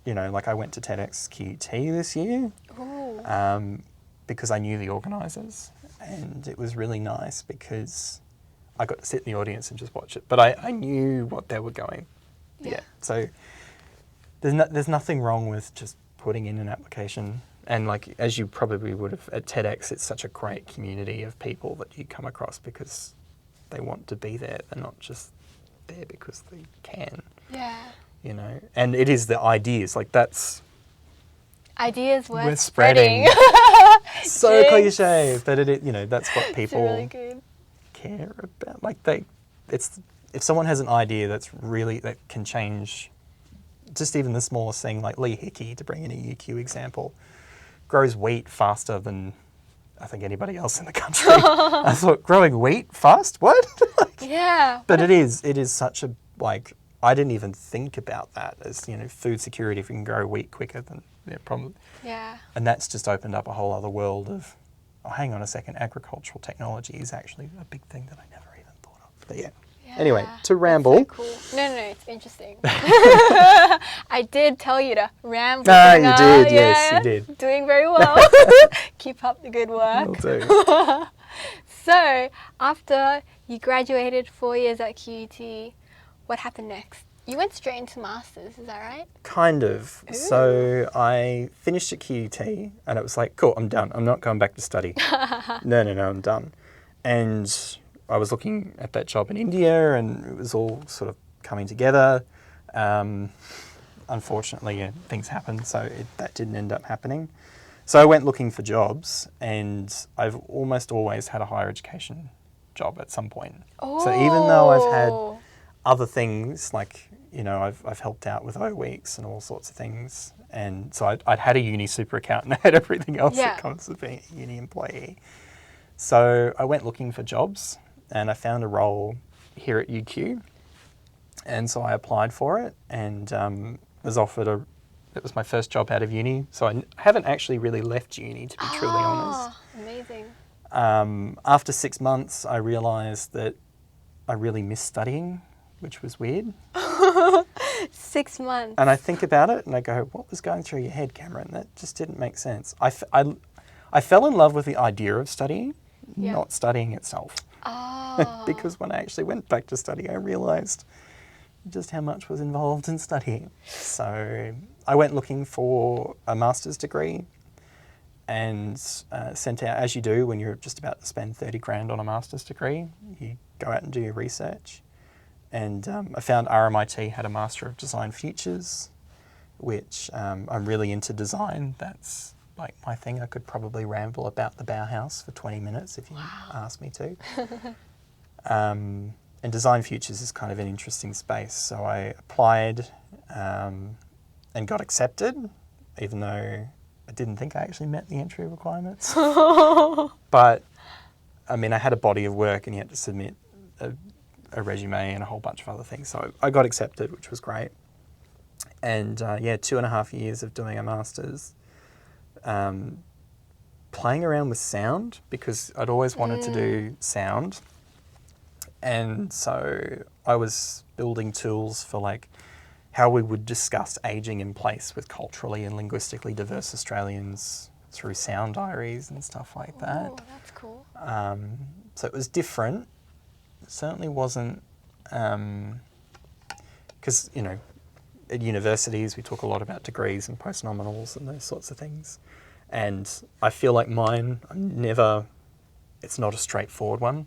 you know, like I went to TEDx QT this year because I knew the organisers, and it was really nice because I got to sit in the audience and just watch it. But I knew what they were going. Yeah. So there's nothing wrong with just putting in an application. And like, as you probably would have at TEDx, it's such a great community of people that you come across because they want to be there. They're not just there because they can. Yeah. You know, and it is the ideas, like that's... Ideas worth spreading. So cliche, but it, you know, that's what people really good. Care about. Like if someone has an idea that can change just even the smallest thing, like Lee Hickey, to bring in a UQ example, grows wheat faster than I think anybody else in the country. I thought, growing wheat fast? What? Yeah. But it is such a, like, I didn't even think about that as, you know, food security. If we can grow wheat quicker, then probably. Yeah. And that's just opened up a whole other world of, oh, hang on a second, agricultural technology is actually a big thing that I never even thought of. But yeah. Anyway, to ramble. So cool. No, it's interesting. I did tell you to ramble. Ah, you did, yes, you did. Doing very well. Keep up the good work. Will do. So, after you graduated 4 years at QUT, what happened next? You went straight into Masters, is that right? Kind of. Ooh. So I finished at QUT and it was like, cool, I'm done. I'm not going back to study. No, I'm done. And I was looking at that job in India and it was all sort of coming together. Unfortunately, things happened, so that didn't end up happening. So I went looking for jobs, and I've almost always had a higher education job at some point. Oh. So even though I've had other things, like, you know, I've helped out with O Weeks and all sorts of things, and so I'd had a uni super account and I had everything else that comes with being a uni employee. So I went looking for jobs, and I found a role here at UQ, and so I applied for it and was offered it was my first job out of uni, so I haven't actually really left uni, to be truly honest. Amazing. After 6 months, I realised that I really missed studying, which was weird. 6 months. And I think about it and I go, what was going through your head, Cameron? That just didn't make sense. I fell in love with the idea of studying, not studying itself. Oh. Because when I actually went back to study, I realised just how much was involved in studying. So I went looking for a master's degree and sent out, as you do when you're just about to spend 30 grand on a master's degree, you go out and do your research. And I found RMIT had a Master of Design Futures, which I'm really into design. That's like my thing. I could probably ramble about the Bauhaus for 20 minutes if you asked me to. And Design Futures is kind of an interesting space. So I applied and got accepted, even though I didn't think I actually met the entry requirements. But, I mean, I had a body of work and you had to submit a resume and a whole bunch of other things. So I got accepted, which was great. And, 2.5 years of doing a master's, playing around with sound because I'd always wanted to do sound. And so I was building tools for like how we would discuss ageing in place with culturally and linguistically diverse Australians through sound diaries and stuff like that. Oh, that's cool. So it was different. It certainly wasn't, because, you know, at universities we talk a lot about degrees and postnominals and those sorts of things. And I feel like mine, it's not a straightforward one.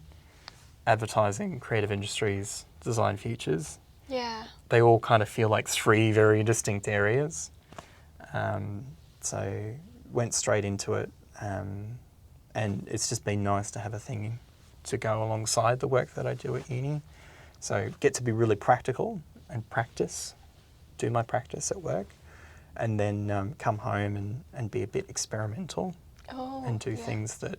Advertising, creative industries, design futures. Yeah. They all kind of feel like 3 very distinct areas. So went straight into it. And it's just been nice to have a thing to go alongside the work that I do at uni. So get to be really practical and do my practice at work. And then come home and be a bit experimental and do things that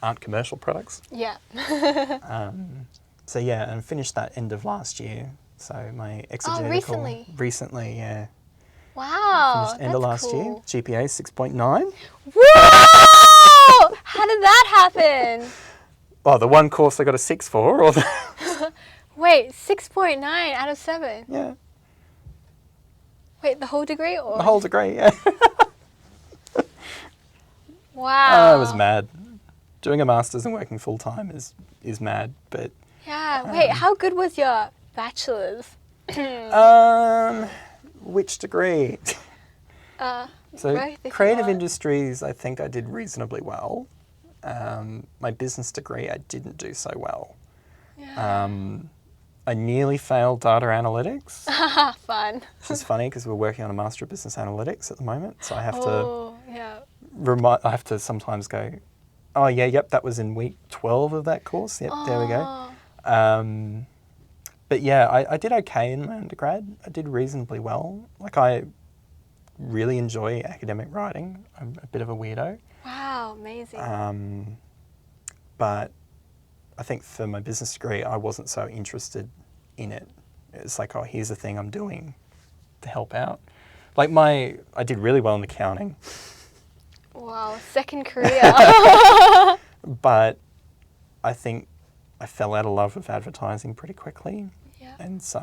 aren't commercial products. Yeah. And finished that end of last year. So my exegetical... Recently, yeah. Wow, Finished end of last year. GPA 6.9. Whoa! How did that happen? Oh, the one course I got a 6 for, or the... Wait, 6.9 out of 7? Yeah. Wait, the whole degree? Or? The whole degree, yeah. Wow. I was mad. Doing a master's and working full-time is mad, but... Yeah, wait, how good was your bachelor's? Which degree? So creative industries, I think I did reasonably well. My business degree, I didn't do so well. Yeah. I nearly failed data analytics. Fun. Which is funny because we're working on a Master of Business Analytics at the moment. So I have I have to sometimes go, oh yeah, yep, that was in week 12 of that course. Yep, there we go. But yeah, I did okay in my undergrad. I did reasonably well. Like I really enjoy academic writing. I'm a bit of a weirdo. Wow, amazing. But I think for my business degree, I wasn't so interested in it. It's like, oh, here's the thing I'm doing to help out. Like I did really well in accounting. Wow, second career. But I think I fell out of love with advertising pretty quickly. Yeah. And so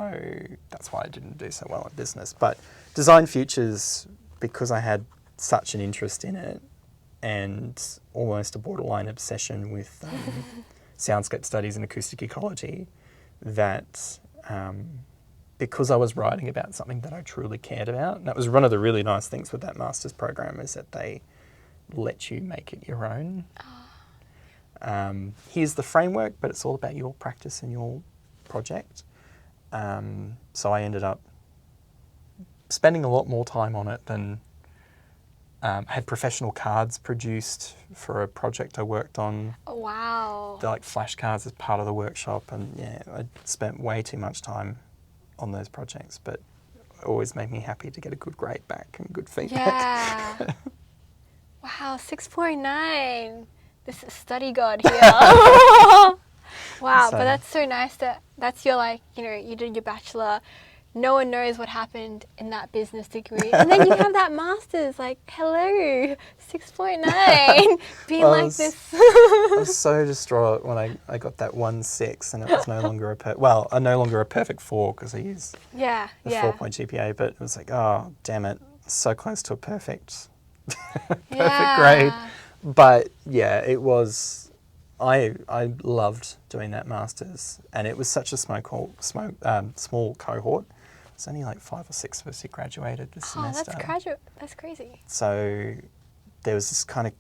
that's why I didn't do so well in business. But Design Futures, because I had such an interest in it and almost a borderline obsession with soundscape studies and acoustic ecology, that because I was writing about something that I truly cared about, and that was one of the really nice things with that master's program is that they let you make it your own. Here's the framework, but it's all about your practice and your project. So I ended up spending a lot more time on it than had professional cards produced for a project I worked on. Oh, wow. They're like flashcards as part of the workshop, and yeah, I spent way too much time on those projects, but it always made me happy to get a good grade back and good feedback. Yeah. Wow, 6.9. This is study god here. Wow, but that's so nice that's your, like, you know, you did your bachelor. No one knows what happened in that business degree. And then you have that master's, like, hello, 6.9, being like this. I was so distraught when I got that 1.6 and it was no longer a perfect 4 because I used the 4-point GPA, but it was like, oh, damn it, so close to a perfect grade. But yeah, it was, I loved doing that master's, and it was such a small cohort. It's only like 5 or 6 of us who graduated this semester. That's crazy. So there was this kind of,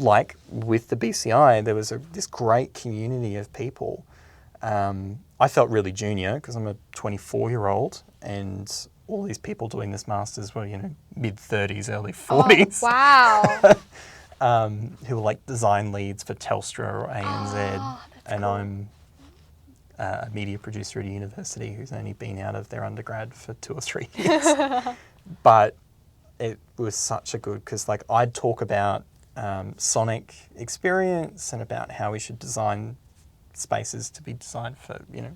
like with the BCI, there was this great community of people. I felt really junior because I'm a 24-year-old, and all these people doing this master's were, you know, mid-30s, early 40s. Oh, wow. who are like design leads for Telstra or ANZ. Oh, that's And cool. I'm a media producer at a university who's only been out of their undergrad for 2 or 3 years. But it was such a good, because like I'd talk about sonic experience and about how we should design spaces to be designed for, you know,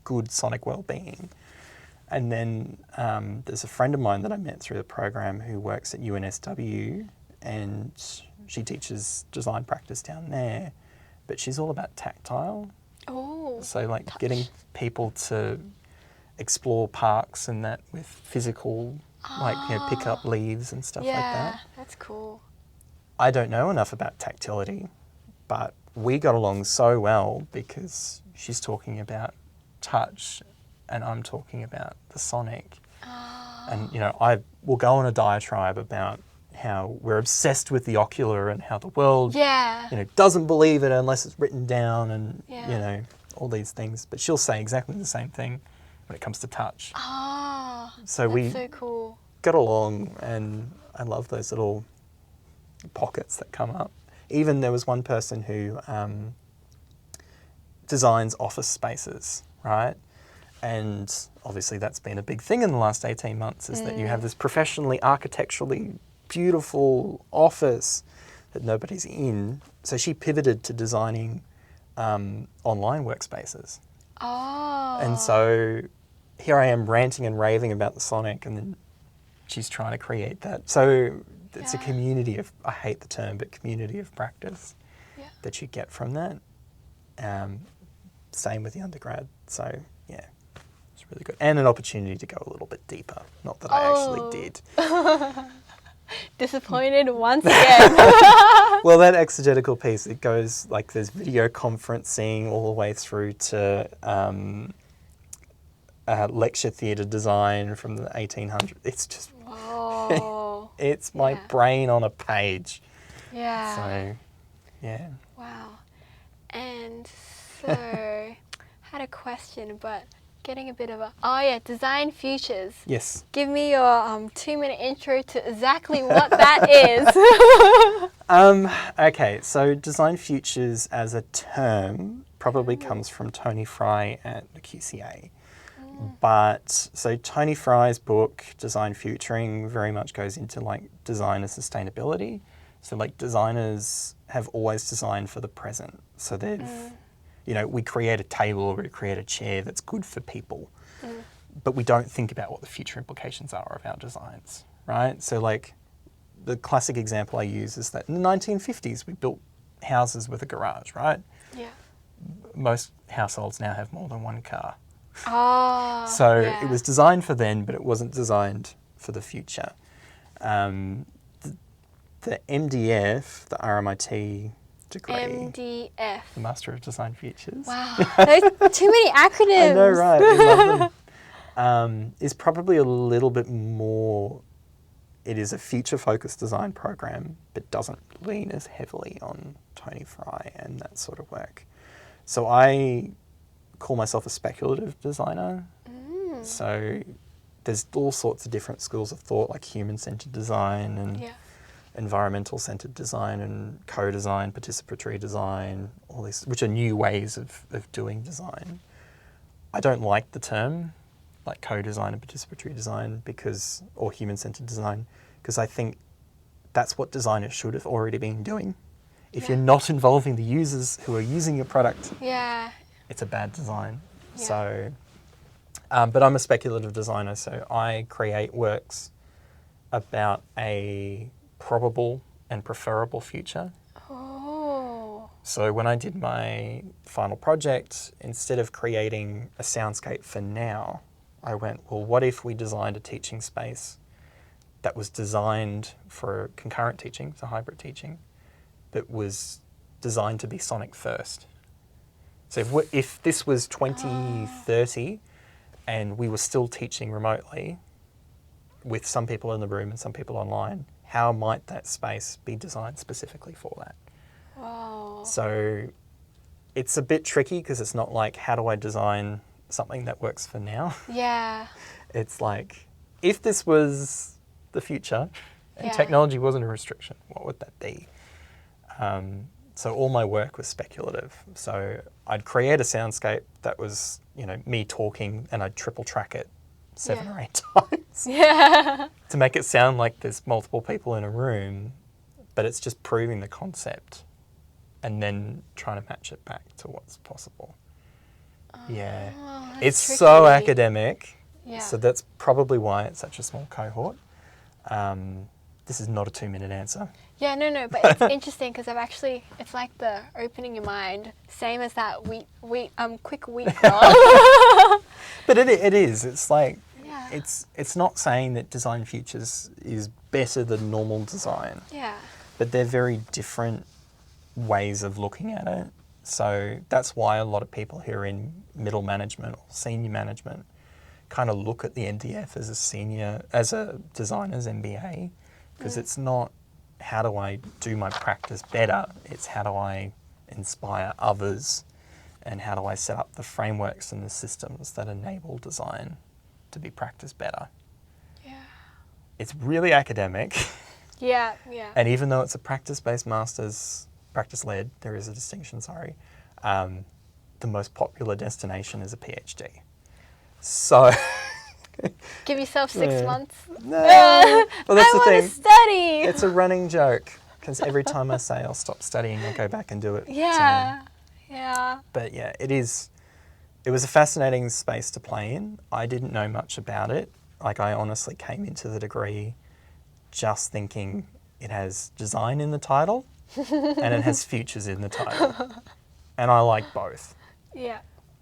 good sonic well-being. And then there's a friend of mine that I met through the program who works at UNSW, and she teaches design practice down there, but she's all about tactile. Oh, So like touch. getting people to explore parks and that with physical, like, you know, pick up leaves and stuff like that. Yeah, that's cool. I don't know enough about tactility, but we got along so well because she's talking about touch and I'm talking about the sonic. And, you know, I will go on a diatribe about how we're obsessed with the ocular and how the world, Yeah. you know, doesn't believe it unless it's written down and, Yeah. you know, all these things. But she'll say exactly the same thing when it comes to touch. Ah, So that's we so cool. got along, and I love those little pockets that come up. Even there was one person who designs office spaces, right? And obviously that's been a big thing in the last 18 months, is that you have this professionally, architecturally beautiful office that nobody's in. So she pivoted to designing online workspaces. Oh. And so here I am ranting and raving about the sonic, and then she's trying to create that. So it's a Yeah. community of, I hate the term, but community of practice Yeah. that you get from that. Same with the undergrad. So yeah, it's really good. And an opportunity to go a little bit deeper. Not that I actually did. Disappointed once again. Well, that exegetical piece, it goes like there's video conferencing all the way through to lecture theatre design from the 1800s. It's just, Whoa. it's my Yeah. brain on a page. Yeah. So, yeah. Wow. And so, I had a question, but getting a bit of a... Oh yeah, design futures. Yes. Give me your 2-minute intro to exactly what that is. Okay, so design futures as a term probably comes from Tony Fry at the QCA. But so Tony Fry's book, Design Futuring, very much goes into like designer sustainability. So like designers have always designed for the present. So they've, you know, we create a table or we create a chair that's good for people. But we don't think about what the future implications are of our designs, right? So like the classic example I use is that in the 1950s we built houses with a garage, right? Yeah. Most households now have more than one car. Oh. So yeah. it was designed for then, but it wasn't designed for the future. The MDF, the RMIT degree, MDF. the Master of Design Futures. Wow. Those too many acronyms. I know, right? We love them. Is probably a little bit more. It is a future-focused design program, but doesn't lean as heavily on Tony Fry and that sort of work. So I call myself a speculative designer. So there's all sorts of different schools of thought, like human-centered design and Yeah. environmental-centered design and co-design, participatory design, all these, which are new ways of doing design. I don't like the term, like co-design and participatory design, because, or human-centered design, because I think that's what designers should have already been doing. If Yeah. you're not involving the users who are using your product, Yeah. it's a bad design. Yeah. So, but I'm a speculative designer, so I create works about a probable and preferable future. Oh. So when I did my final project, instead of creating a soundscape for now, I went, well, what if we designed a teaching space that was designed for concurrent teaching, so hybrid teaching, that was designed to be sonic first. So if this was 2030 and we were still teaching remotely with some people in the room and some people online, how might that space be designed specifically for that? Wow. So it's a bit tricky because it's not like, how do I design something that works for now? Yeah. It's like, if this was the future, And Yeah. technology wasn't a restriction. What would that be? So all my work was speculative. So I'd create a soundscape that was, me talking, and I'd triple track it 7 or 8 times Yeah. to make it sound like there's multiple people in a room, but it's just proving the concept and then trying to match it back to what's possible. Yeah. Oh, that's It's so tricky. academic. Yeah. So that's probably why it's such a small cohort. This is not a 2-minute answer. Yeah, no, but it's interesting because it's like the opening your mind, same as that quick wheat roll. But it is. It's like, Yeah. it's not saying that design futures is better than normal design, Yeah. but they're very different ways of looking at it. So that's why a lot of people who are in middle management or senior management kind of look at the NDF as a designer's MBA, because it's not how do I do my practice better, it's how do I inspire others and how do I set up the frameworks and the systems that enable design to be practiced better. Yeah. It's really academic. Yeah. And even though it's a practice-based master's, practice-led, there is a distinction, sorry, the most popular destination is a PhD. So... Give yourself 6 months. No. Well, that's the I thing. want to study. It's a running joke, because every time I say I'll stop studying, I go back and do it. Yeah. So, Yeah. but yeah, it was a fascinating space to play in. I didn't know much about it. Like, I honestly came into the degree just thinking it has design in the title and it has futures in the title. And I like both. Yeah.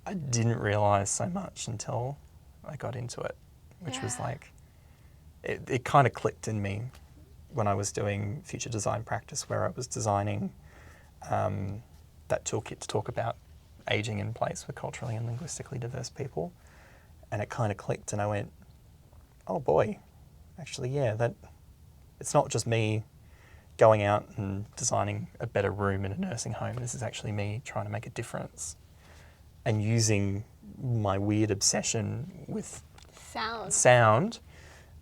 I didn't realise so much until I got into it, which was Yeah. like, it kind of clicked in me when I was doing future design practice, where I was designing that toolkit to talk about ageing in place for culturally and linguistically diverse people. And it kind of clicked and I went, oh boy, actually, yeah, that it's not just me going out and designing a better room in a nursing home. This is actually me trying to make a difference and using my weird obsession with sound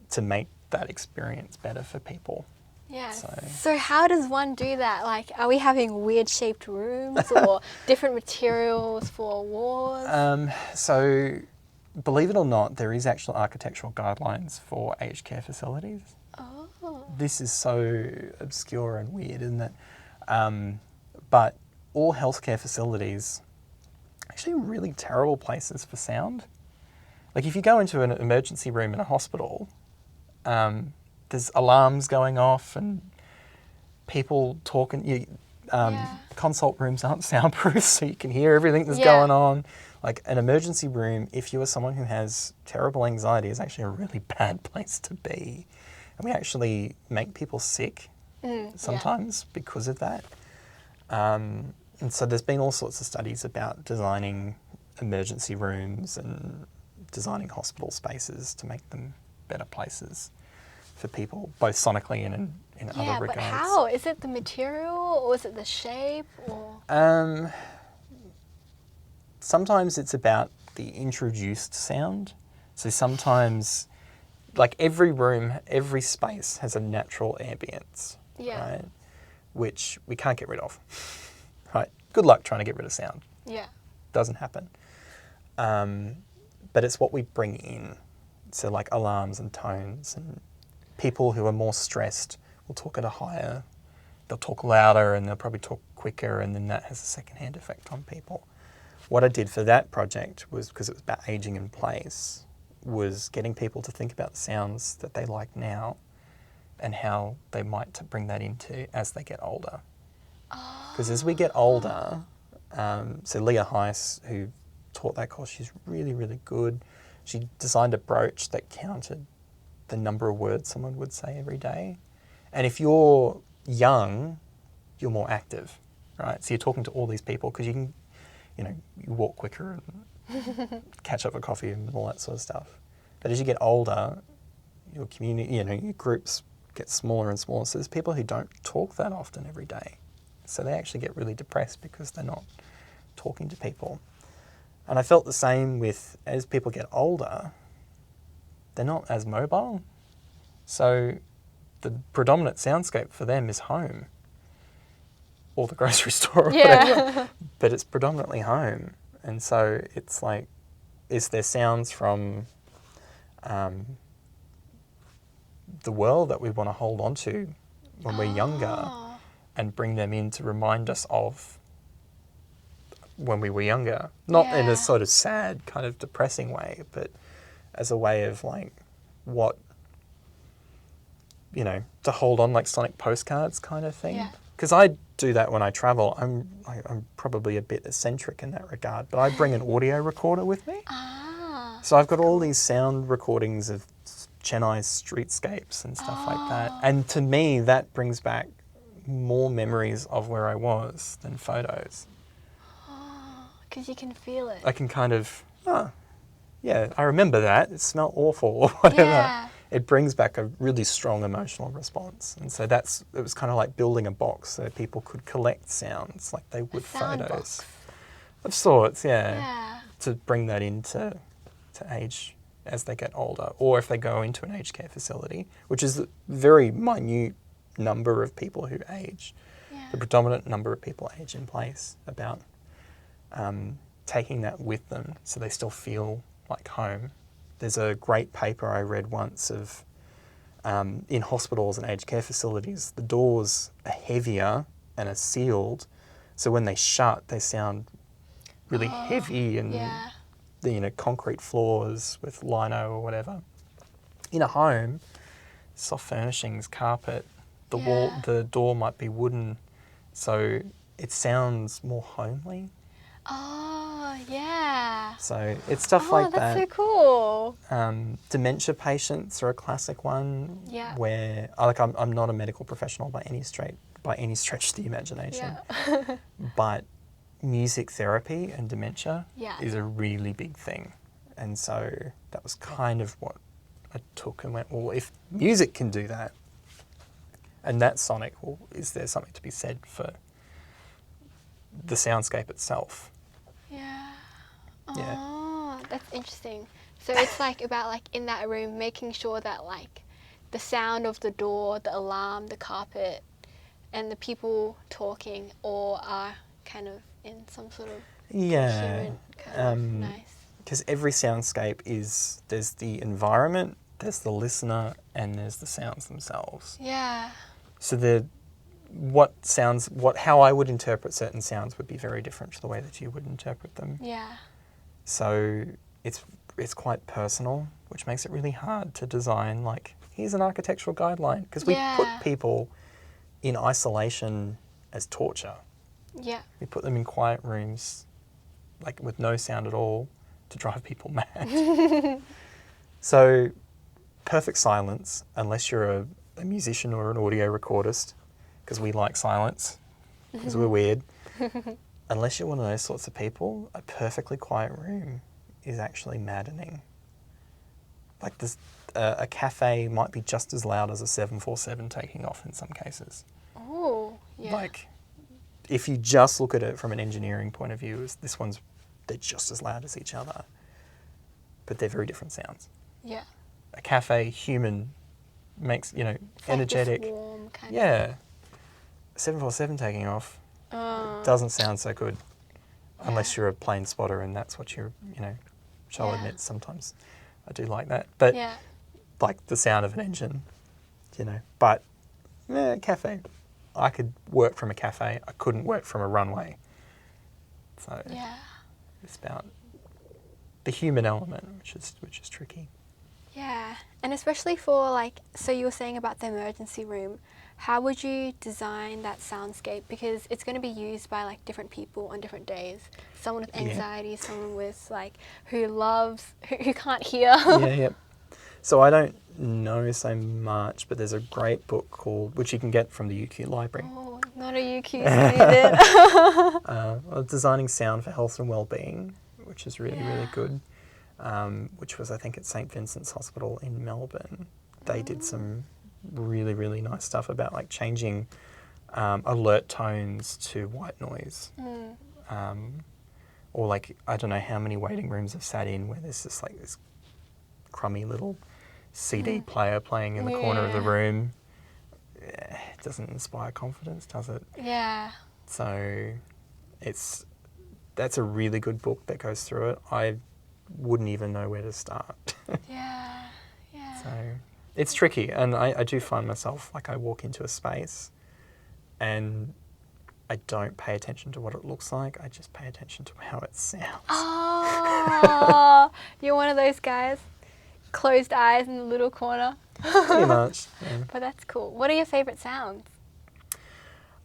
to make that experience better for people. Yeah. So- So how does one do that? Like, are we having weird shaped rooms or different materials for walls? So, believe it or not, there is actual architectural guidelines for aged care facilities. Oh. This is so obscure and weird, isn't it? But all healthcare facilities are actually really terrible places for sound. Like, if you go into an emergency room in a hospital, there's alarms going off and people talking. Consult rooms aren't soundproof, so you can hear everything that's going on. Like, an emergency room, if you are someone who has terrible anxiety, is actually a really bad place to be. And we actually make people sick sometimes because of that. And so there's been all sorts of studies about designing emergency rooms and designing hospital spaces to make them better places for people, both sonically and in other regards. Yeah, but how? Is it the material or is it the shape or? Sometimes it's about the introduced sound. So sometimes, like, every room, every space has a natural ambience, right? Which we can't get rid of, right? Good luck trying to get rid of sound. Yeah. Doesn't happen. But it's what we bring in. So, like, alarms and tones, and people who are more stressed will talk at a higher, they'll talk louder and they'll probably talk quicker, and then that has a secondhand effect on people. What I did for that project was, because it was about aging in place, was getting people to think about the sounds that they like now and how they might bring that into as they get older. Because as we get older, so Leah Heiss, who taught that course, she's really, really good. She designed a brooch that counted the number of words someone would say every day. And if you're young, you're more active, right? So you're talking to all these people because you can, you walk quicker and catch up for coffee and all that sort of stuff. But as you get older, your community, your groups get smaller and smaller. So there's people who don't talk that often every day. So they actually get really depressed because they're not talking to people. And I felt the same with, as people get older, they're not as mobile. So the predominant soundscape for them is home or the grocery store or Yeah. whatever, but it's predominantly home. And so it's like, is there sounds from the world that we want to hold on to when we're younger and bring them in to remind us of when we were younger? Not in Yeah. a sort of sad, kind of depressing way, but as a way of like what, you know, to hold on, like sonic postcards kind of thing. Yeah. Because I do that when I travel. I'm probably a bit eccentric in that regard, but I bring an audio recorder with me. So I've got all these sound recordings of Chennai's streetscapes and stuff like that. And to me, that brings back more memories of where I was than photos. Because you can feel it. I can kind of, yeah, I remember that. It smelled awful or whatever. Yeah. It brings back a really strong emotional response. And so it was kind of like building a box so people could collect sounds like they would sound photos. box. Of sorts, yeah. Yeah. To bring that into age as they get older, or if they go into an aged care facility, which is a very minute number of people who age. Yeah. The predominant number of people age in place, about taking that with them so they still feel like home. There's a great paper I read once of in hospitals and aged care facilities, the doors are heavier and are sealed, so when they shut, they sound really heavy and the concrete floors with lino or whatever. In a home, soft furnishings, carpet, the door might be wooden, so it sounds more homely. Oh, yeah. So it's stuff like that. Oh, that's so cool. Dementia patients are a classic one. Yeah. Where I'm not a medical professional by any stretch of the imagination. Yeah. But music therapy and dementia Yeah. is a really big thing. And so that was kind of what I took and went, well, if music can do that and that's sonic, well, is there something to be said for the soundscape itself? Yeah. Yeah. Oh, that's interesting. So it's like about like in that room, making sure that like the sound of the door, the alarm, the carpet, and the people talking all are kind of in some sort of coherent kind of nice. Because every soundscape there's the environment, there's the listener, and there's the sounds themselves. Yeah. So how I would interpret certain sounds would be very different to the way that you would interpret them. Yeah. So it's quite personal, which makes it really hard to design, like, here's an architectural guideline, because we put people in isolation as torture. Yeah. We put them in quiet rooms, like with no sound at all, to drive people mad. So perfect silence, unless you're a musician or an audio recordist, because we like silence, because we're weird. Unless you're one of those sorts of people, a perfectly quiet room is actually maddening. Like this, a cafe might be just as loud as a 747 taking off in some cases. Oh, yeah. Like, if you just look at it from an engineering point of view, they're just as loud as each other, but they're very different sounds. Yeah. A cafe, human, makes, It's energetic. Like this warm kind Yeah. 747 taking off doesn't sound so good unless you're a plane spotter and that's what you're, shall admit sometimes I do like that. But like the sound of an engine, But cafe. I could work from a cafe. I couldn't work from a runway. So it's about the human element, which is tricky. Yeah, and especially for so you were saying about the emergency room, how would you design that soundscape? Because it's going to be used by different people on different days. Someone with anxiety, someone with who can't hear. Yeah. So I don't know so much, but there's a great book called, which you can get from the UQ library. Oh, not a UQ student. Designing Sound for Health and Wellbeing, which is really, really good. Which was, I think, at St. Vincent's Hospital in Melbourne. They did some really, really nice stuff about changing alert tones to white noise. Or I don't know how many waiting rooms I've sat in where there's just this crummy little CD player playing in the corner of the room, it doesn't inspire confidence, does it? Yeah. So that's a really good book that goes through it. I wouldn't even know where to start. Yeah. Yeah. So it's tricky, and I do find myself, like, I walk into a space and I don't pay attention to what it looks like, I just pay attention to how it sounds. Oh, you're one of those guys. Closed eyes in the little corner. Pretty much, yeah. But that's cool. What are your favourite sounds?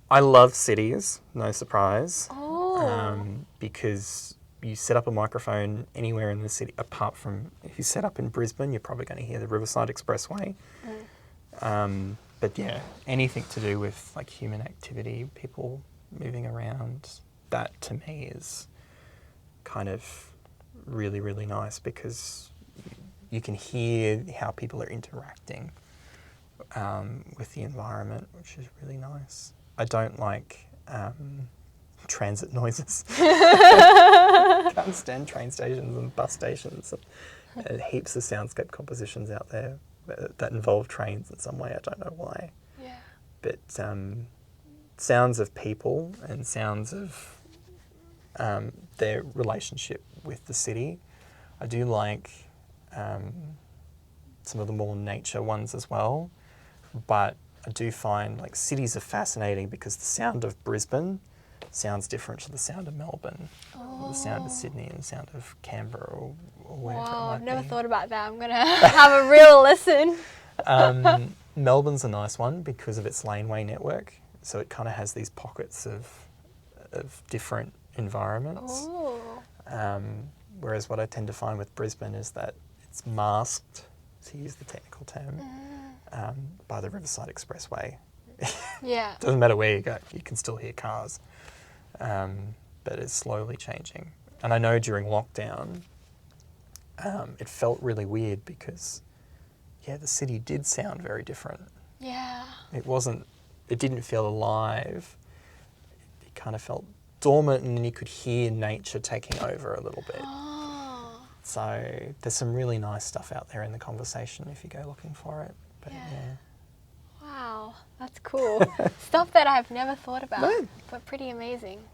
I love cities, no surprise, Oh. because you set up a microphone anywhere in the city, apart from if you set up in Brisbane, you're probably going to hear the Riverside Expressway. But yeah, anything to do with like human activity, people moving around, that to me is kind of really, really nice, because you can hear how people are interacting with the environment, which is really nice. I don't like transit noises. Can't stand train stations and bus stations. Heaps of soundscape compositions out there that involve trains in some way. I don't know why. Yeah. But sounds of people and sounds of their relationship with the city. I do like some of the more nature ones as well, but I do find like cities are fascinating because the sound of Brisbane sounds different to the sound of Melbourne, the sound of Sydney, and the sound of Canberra, or wherever it Wow, might I've never be. thought about that. I'm going to have a real listen. Melbourne's a nice one because of its laneway network, so it kind of has these pockets of different environments. Oh. Whereas what I tend to find with Brisbane is that it's masked, to use the technical term, by the Riverside Expressway. Yeah. Doesn't matter where you go, you can still hear cars. But it's slowly changing. And I know during lockdown, it felt really weird because, yeah, the city did sound very different. Yeah. It didn't feel alive. It kind of felt dormant, and then you could hear nature taking over a little bit. Oh. So there's some really nice stuff out there in the conversation if you go looking for it. But yeah. Wow, that's cool. Stuff that I've never thought about, No. but pretty amazing.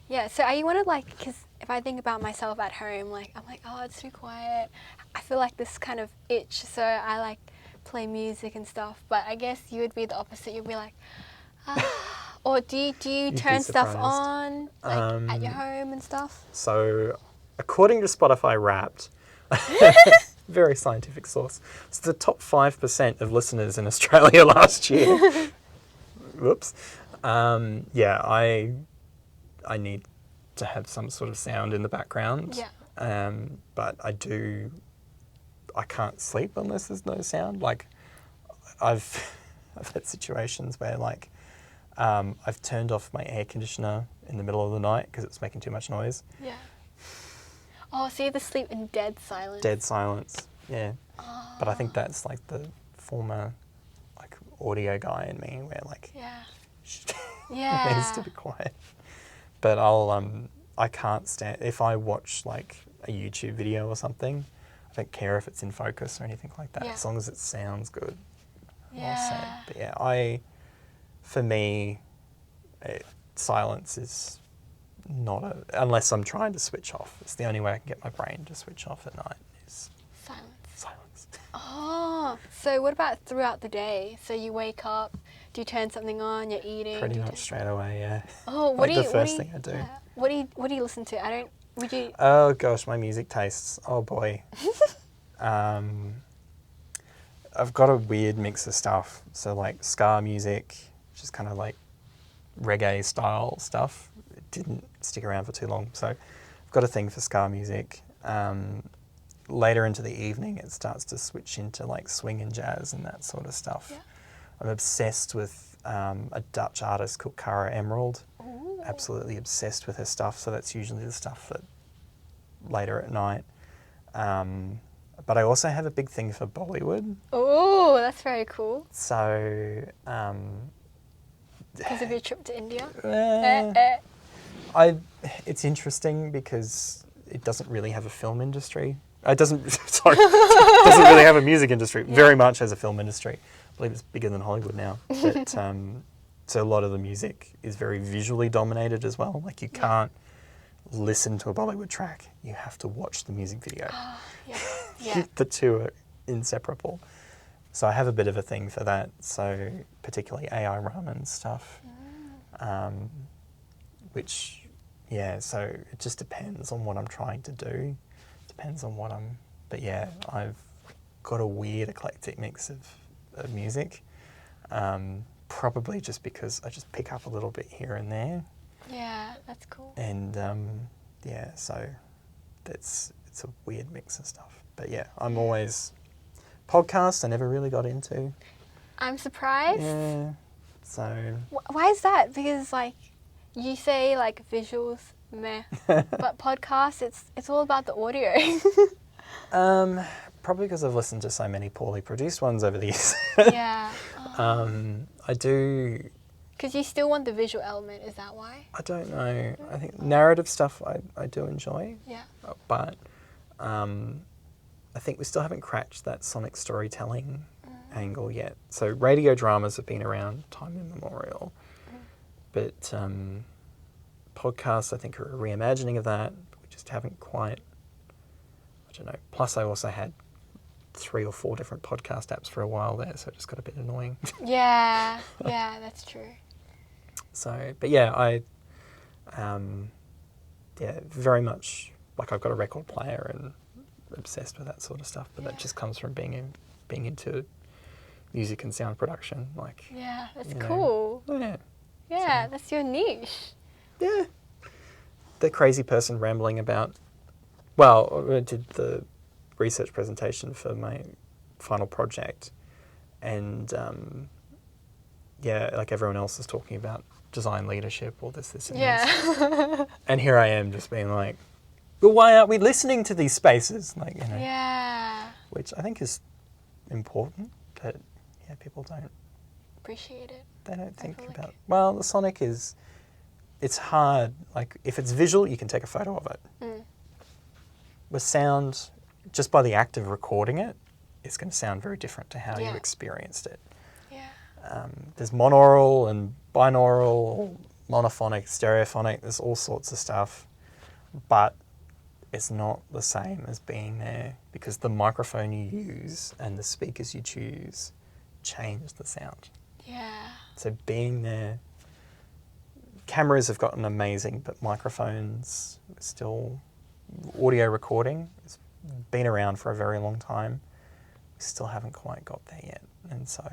Yeah, so are you one of like, because if I think about myself at home, like I'm like, oh, it's too quiet. I feel like this kind of itch, so I like play music and stuff. But I guess you would be the opposite. You'd be like, or do you turn stuff surprised. on like at your home and stuff? So according to Spotify Wrapped, very scientific source, it's the top 5% of listeners in Australia last year. Whoops. Yeah, I need to have some sort of sound in the background. Yeah. But I can't sleep unless there's no sound. Like I've had situations where like I've turned off my air conditioner in the middle of the night because it's making too much noise. Yeah. Oh, so you either sleep in dead silence. Dead silence, yeah. Oh. But I think that's like the former like audio guy in me, where like Yeah. it needs to be quiet. But I can't stand if I watch like a YouTube video or something. I don't care if it's in focus or anything like that, Yeah. as long as it sounds good. Yeah. I'll say. But yeah, for me, silence is not unless I'm trying to switch off. It's the only way I can get my brain to switch off at night is Silence. silence. Oh, so what about throughout the day? So you wake up, do you turn something on? You're eating. Pretty much straight away, yeah. Oh, Like the first thing I do. Yeah. What do you listen to? Would you? Oh gosh, my music tastes. Oh boy. I've got a weird mix of stuff. So like ska music, which is kind of like reggae style stuff. It didn't stick around for too long. So I've got a thing for ska music. Later into the evening, it starts to switch into like swing and jazz and that sort of stuff. Yeah. I'm obsessed with a Dutch artist called Cara Emerald. Ooh. Absolutely obsessed with her stuff. So that's usually the stuff that later at night. But I also have a big thing for Bollywood. Oh, that's very cool. So, Because of your trip to India. it's interesting because it doesn't really have a film industry It doesn't, sorry, it doesn't really have a music industry. Yeah. Very much has a film industry. I believe it's bigger than Hollywood now. But, so a lot of the music is very visually dominated as well. Like you can't listen to a Bollywood track. You have to watch the music video. Yeah. The two are inseparable. So I have a bit of a thing for that. So particularly AI Raman stuff, which, yeah, so it just depends on what I'm trying to do. Depends on what I'm, but yeah, I've got a weird eclectic mix of music. Probably just because I just pick up a little bit here and there. Yeah, that's cool. And yeah, so it's a weird mix of stuff. But yeah, I'm always, podcasts I never really got into. I'm surprised. Yeah, so. Why is that? Because like you say like visuals, meh, but podcasts, it's all about the audio. Probably because I've listened to so many poorly produced ones over the years. Yeah. I do. Because you still want the visual element, is that why? I don't know. I think narrative stuff I do enjoy. Yeah. But I think we still haven't cracked that sonic storytelling angle yet. So radio dramas have been around time immemorial. But podcasts, I think, are a reimagining of that. We just haven't quite, I don't know. Plus, I also had 3 or 4 different podcast apps for a while there, so it just got a bit annoying. Yeah, that's true. So, but yeah, I, very much, like I've got a record player and obsessed with that sort of stuff, but that just comes from being into music and sound production. Like, Yeah, that's you know. cool. Yeah. Yeah, So- that's your niche. Yeah. The crazy person rambling about, well, I did the research presentation for my final project, and like everyone else is talking about design leadership or this and this. Yeah. And here I am just being like, well, why aren't we listening to these spaces? Like, you know, Yeah. which I think is important, but yeah, people don't. Appreciate it. They don't think feel like- about, well, the sonic is, it's hard. Like, if it's visual, you can take a photo of it. With sound, just by the act of recording it, it's going to sound very different to how you Yeah. experienced it. Yeah. There's monaural and binaural, monophonic, stereophonic, there's all sorts of stuff. But it's not the same as being there, because the microphone you use and the speakers you choose change the sound. Yeah. So being there, cameras have gotten amazing, but microphones still, audio recording has been around for a very long time. We still haven't quite got there yet. And so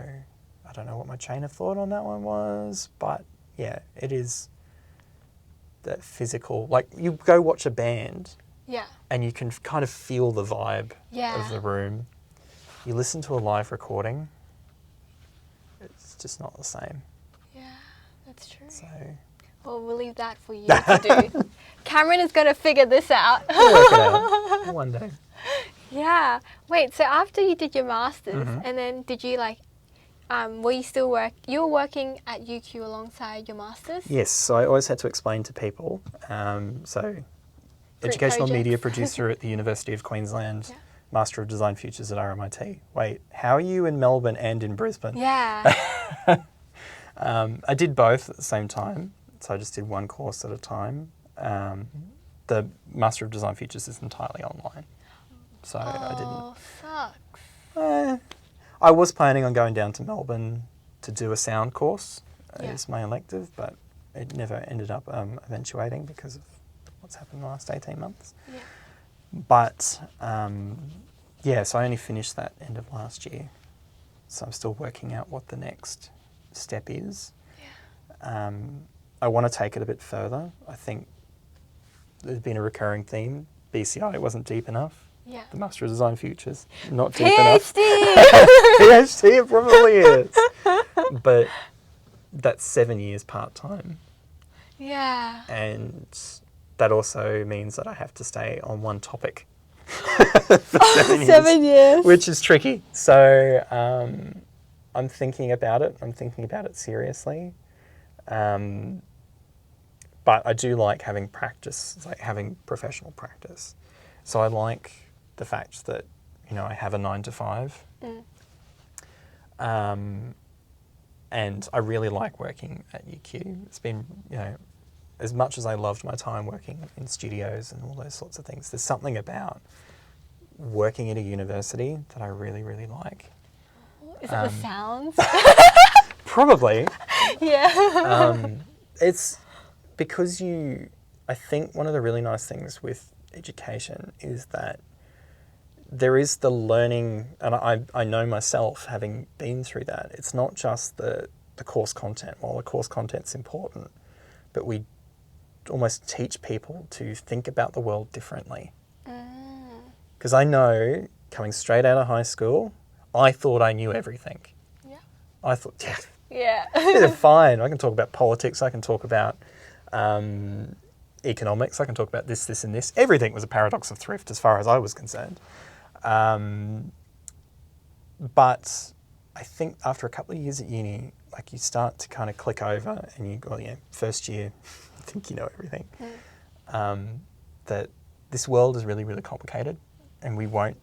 I don't know what my chain of thought on that one was, but yeah, it is that physical, like you go watch a band Yeah. and you can kind of feel the vibe Yeah. of the room. You listen to a live recording, it's just not the same. Yeah, that's true. So Well, we'll leave that for you to do. Cameron is going to figure this out. we'll work it out one day. Yeah. Wait, so after you did your master's, Mm-hmm. and then did you like, were you still you were working at UQ alongside your master's? Yes, so I always had to explain to people. So, educational media projects. producer at the University of Queensland, Yeah. Master of Design Futures at RMIT. Wait, how are you in Melbourne and in Brisbane? Yeah. I did both at the same time, so I just did one course at a time. The Master of Design Futures is entirely online, so I didn't. Oh, sucks. I was planning on going down to Melbourne to do a sound course Yeah. as my elective, but it never ended up eventuating because of what's happened in the last 18 months. Yeah. But yeah, so I only finished that end of last year. So I'm still working out what the next step is. Yeah. I want to take it a bit further. I think there's been a recurring theme. BCI wasn't deep enough. Yeah. The Master of Design Futures, not deep enough. PhD! PhD, it probably is. But that's 7 years part-time. Yeah. And that also means that I have to stay on one topic for 7 years. which is tricky. So I'm thinking about it. I'm thinking about it seriously. But I do like having practice, like having professional practice. So I like the fact that, you know, I have a 9 to 5. And I really like working at UQ. It's been, you know, as much as I loved my time working in studios and all those sorts of things, there's something about working at a university that I really, really like. Is it the sounds? Probably. Yeah. It's because I think one of the really nice things with education is that there is the learning, and I know myself, having been through that, it's not just the course content. While the course content's important, but we almost teach people to think about the world differently. Because I know, coming straight out of high school, I thought I knew everything. Yeah. I thought, Yeah. yeah, fine, I can talk about politics, I can talk about economics, I can talk about this, this and this. Everything was a paradox of thrift as far as I was concerned. But I think after a couple of years at uni, like you start to kind of click over and you go, yeah, first year, you think you know everything. That this world is really, really complicated and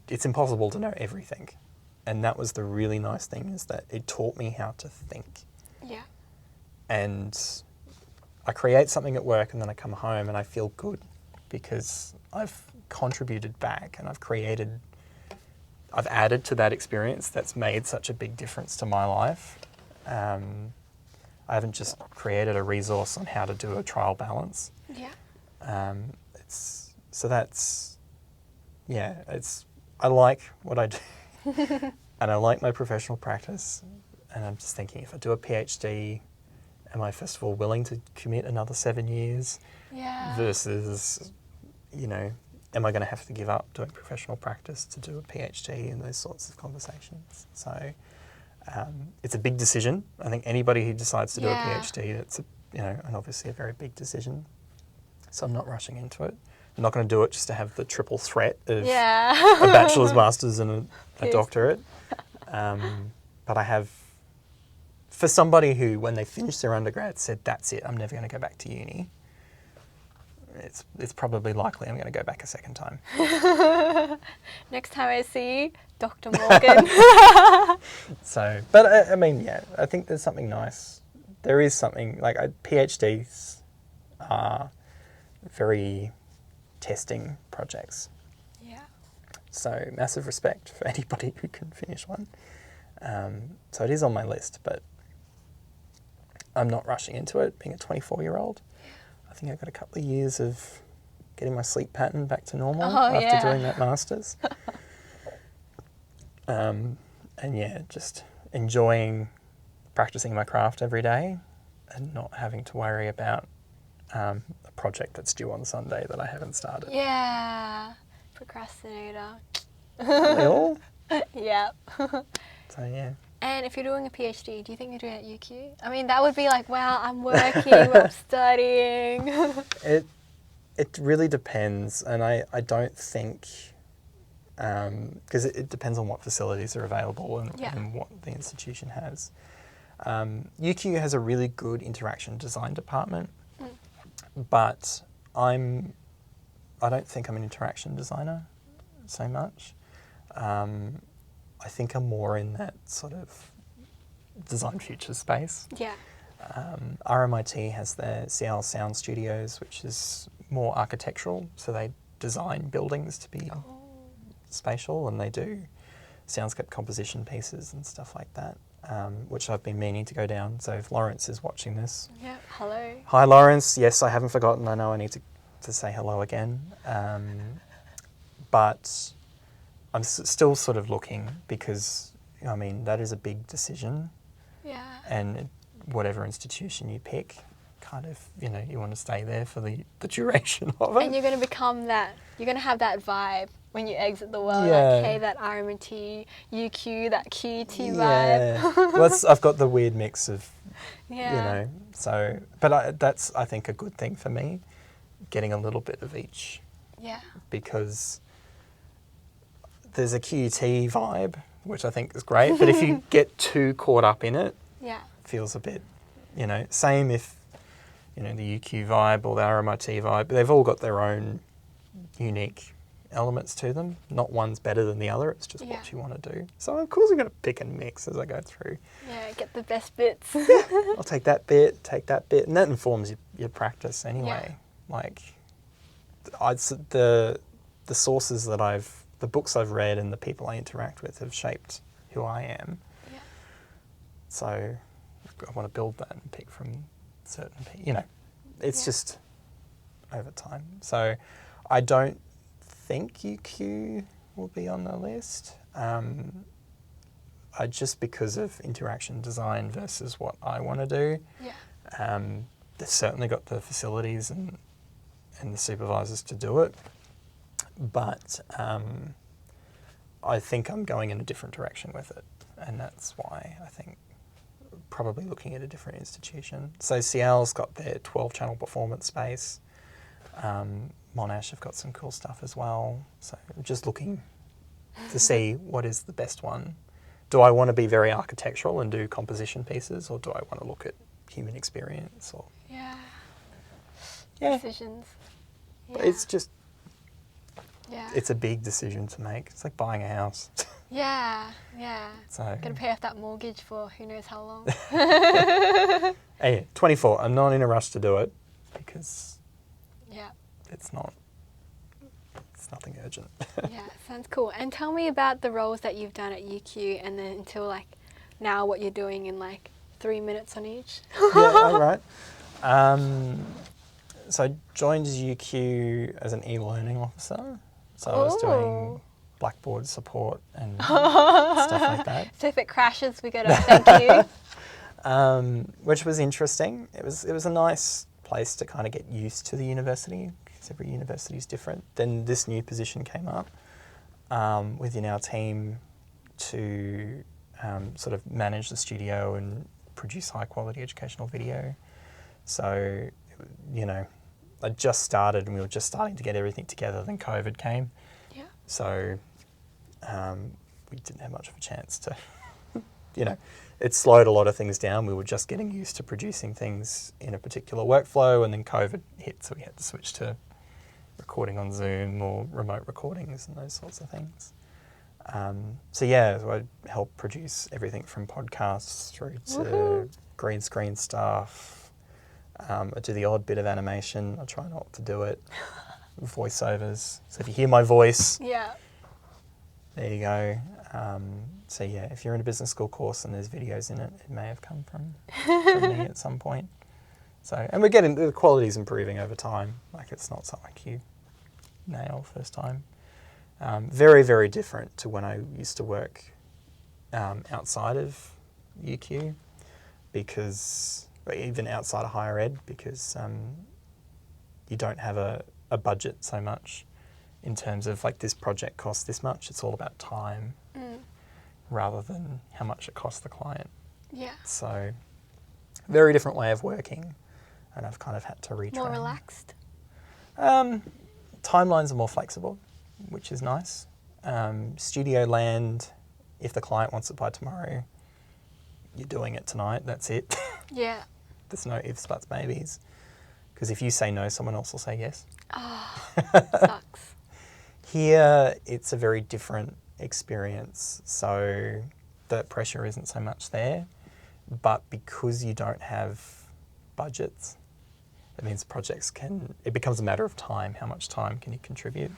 it's impossible to know everything. And that was the really nice thing, is that it taught me how to think. Yeah. And I create something at work and then I come home and I feel good because I've contributed back and I've added to that experience that's made such a big difference to my life. I haven't just created a resource on how to do a trial balance. Yeah. I like what I do and I like my professional practice, and I'm just thinking, if I do a PhD, am I first of all willing to commit another 7 years? Yeah. Versus, you know, am I going to have to give up doing professional practice to do a PhD, and those sorts of conversations? So it's a big decision. I think anybody who decides to do a PhD, that's and obviously a very big decision. So I'm not rushing into it. I'm not going to do it just to have the triple threat of a bachelor's, master's and a doctorate. But I have, for somebody who, when they finished their undergrad, said, that's it, I'm never going to go back to uni, it's probably likely I'm going to go back a second time. Next time I see you, Dr. Morgan. So, but I mean, yeah, I think there's something nice. There is something, like PhDs are very testing projects. Yeah. So massive respect for anybody who can finish one. So it is on my list, but I'm not rushing into it. Being a 24-year-old, I think I've got a couple of years of getting my sleep pattern back to normal after doing that master's. And yeah, just enjoying practicing my craft every day and not having to worry about a project that's due on Sunday that I haven't started. Yeah. Procrastinator. Aren't we all? Yeah. So yeah. And if you're doing a PhD, do you think you're doing it at UQ? I mean, that would be like, wow, I'm working, I'm studying. It really depends, and I don't think, because it depends on what facilities are available and what the institution has. UQ has a really good interaction design department, but I don't think I'm an interaction designer so much. I think I'm more in that sort of design future space. Yeah. RMIT has their Seattle Sound Studios, which is more architectural, so they design buildings to be spatial, and they do soundscape composition pieces and stuff like that, which I've been meaning to go down. So if Lawrence is watching this... Yeah, hello. Hi, Lawrence. Yes, I haven't forgotten. I know I need to say hello again. But I'm still sort of looking, because, I mean, that is a big decision. Yeah. And whatever institution you pick, kind of, you want to stay there for the duration of it. And you're going to become that, you're going to have that vibe when you exit the world. Yeah. Like, hey, that RMT, UQ, that QT vibe. Well, I've got the weird mix of, so, but that's, I think, a good thing for me, getting a little bit of each. Yeah. Because there's a QT vibe, which I think is great, but if you get too caught up in it, it feels a bit, same if, the UQ vibe or the RMIT vibe, they've all got their own unique elements to them. Not one's better than the other. It's just Yeah. what you want to do. So of course I'm going to pick and mix as I go through. Yeah, get the best bits. I'll take that bit, and that informs your practice anyway. Like, the sources that the books I've read and the people I interact with have shaped who I am. Yeah. So I want to build that and pick from certain people. It's just over time. So I don't think UQ will be on the list. Just because of interaction design versus what I want to do. Yeah. They've certainly got the facilities and the supervisors to do it. But I think I'm going in a different direction with it. And that's why I think probably looking at a different institution. So Seattle's got their 12-channel performance space. Monash have got some cool stuff as well. So just looking to see what is the best one. Do I want to be very architectural and do composition pieces, or do I want to look at human experience? Or Yeah. Yeah. Decisions. But it's just, Yeah. it's a big decision to make. It's like buying a house. Yeah. Yeah. So Got to pay off that mortgage for who knows how long. Hey, 24. I'm not in a rush to do it because Yeah. it's nothing urgent. Yeah, sounds cool. And tell me about the roles that you've done at UQ and then until like now what you're doing in like 3 minutes on each. Yeah, all right. So I joined UQ as an e-learning officer. So I was doing Blackboard support and stuff like that. So if it crashes, we gotta thank you. Which was interesting. It was a nice place to kind of get used to the university because every university is different. Then this new position came up within our team to sort of manage the studio and produce high quality educational video. So, I just started and we were just starting to get everything together. Then COVID came. Yeah. So we didn't have much of a chance to, it slowed a lot of things down. We were just getting used to producing things in a particular workflow, and then COVID hit, so we had to switch to recording on Zoom or remote recordings and those sorts of things. So I help produce everything from podcasts through to green screen stuff. I do the odd bit of animation. I try not to do it. Voiceovers. So if you hear my voice, Yeah. there you go. If you're in a business school course and there's videos in it, it may have come from me at some point. So, and we're getting, the quality's improving over time. Like, it's not something you nail first time. Very, very different to when I used to work outside of UQ, because, or even outside of higher ed, because you don't have a budget so much in terms of like this project costs this much. It's all about time rather than how much it costs the client. Yeah. So very different way of working, and I've kind of had to retrain. More relaxed. Timelines are more flexible, which is nice. Studio land, if the client wants it by tomorrow, you're doing it tonight, that's it. Yeah. There's no ifs, buts, maybes. Because if you say no, someone else will say yes. Oh, sucks. Here, it's a very different experience. So the pressure isn't so much there. But because you don't have budgets, it means projects it becomes a matter of time. How much time can you contribute?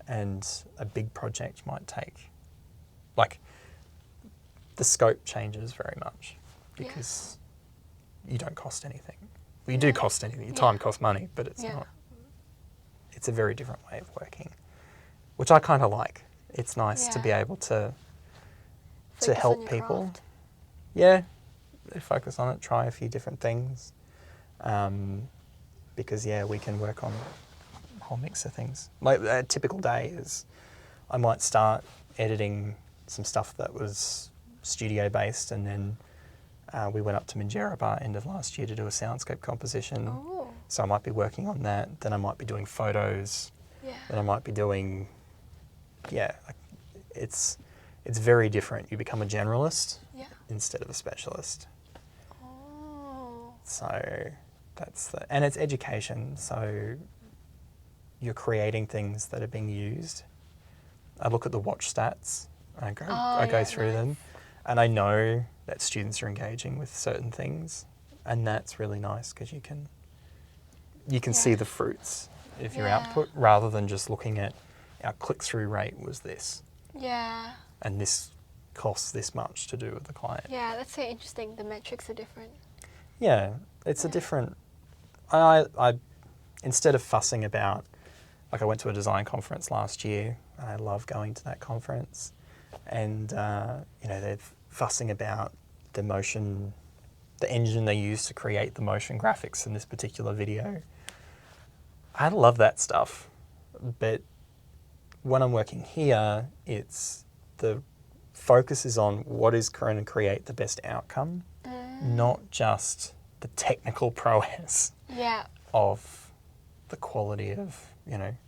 And a big project might take, like, the scope changes very much because you don't cost anything. Well, you do cost anything. Your time costs money, but it's not. It's a very different way of working, which I kind of like. It's nice to be able to help people. Craft. Yeah, focus on it. Try a few different things, because we can work on a whole mix of things. Like a typical day is, I might start editing some stuff that was studio based, and then we went up to Minjerribah end of last year to do a soundscape composition. Oh. So I might be working on that. Then I might be doing photos. Yeah. Then I might be doing, it's very different. You become a generalist instead of a specialist. Oh. So and it's education. So, you're creating things that are being used. I look at the watch stats. I go through them, and I know that students are engaging with certain things, and that's really nice because you can see the fruits of your output rather than just looking at our click-through rate was this. Yeah. And this costs this much to do with the client. Yeah, that's so interesting. The metrics are different. Yeah, it's a different... I instead of fussing about... Like I went to a design conference last year. And I love going to that conference. And, they're fussing about the motion, the engine they use to create the motion graphics in this particular video. I love that stuff. But when I'm working here, it's the focus is on what is going to create the best outcome, not just the technical prowess of the quality of,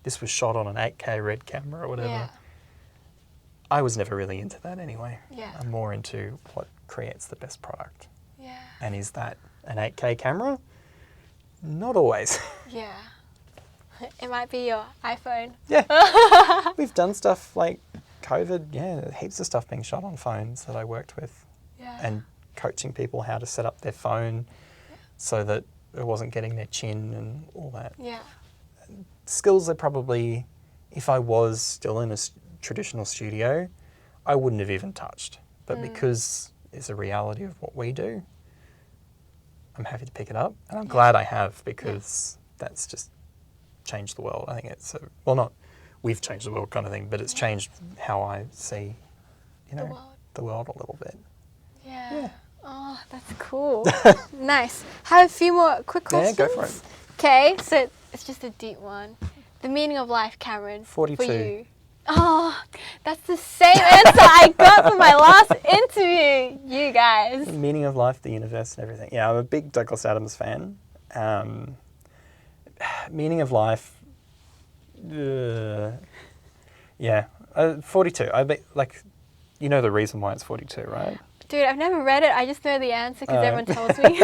this was shot on an 8K red camera or whatever. Yeah. I was never really into that anyway. Yeah. I'm more into what creates the best product. Yeah. And is that an 8K camera? Not always. Yeah. It might be your iPhone. Yeah. We've done stuff like COVID, heaps of stuff being shot on phones that I worked with. Yeah. And coaching people how to set up their phone so that it wasn't getting their chin and all that. Yeah. Skills that probably, if I was still in a traditional studio, I wouldn't have even touched. But because it's a reality of what we do, I'm happy to pick it up. And I'm glad I have, because that's just changed the world. I think it's, not we've changed the world kind of thing, but it's changed how I see, the world a little bit. Yeah. Oh, that's cool. Nice. Have a few more quick questions. Yeah, go for it. Okay, so it's just a deep one. The meaning of life, Cameron, 42. for you. Oh, that's the same answer I got for my last interview, you guys. The meaning of life, the universe, and everything. Yeah, I'm a big Douglas Adams fan. Meaning of life, 42. I bet, the reason why it's 42, right? Dude, I've never read it. I just know the answer because everyone tells me.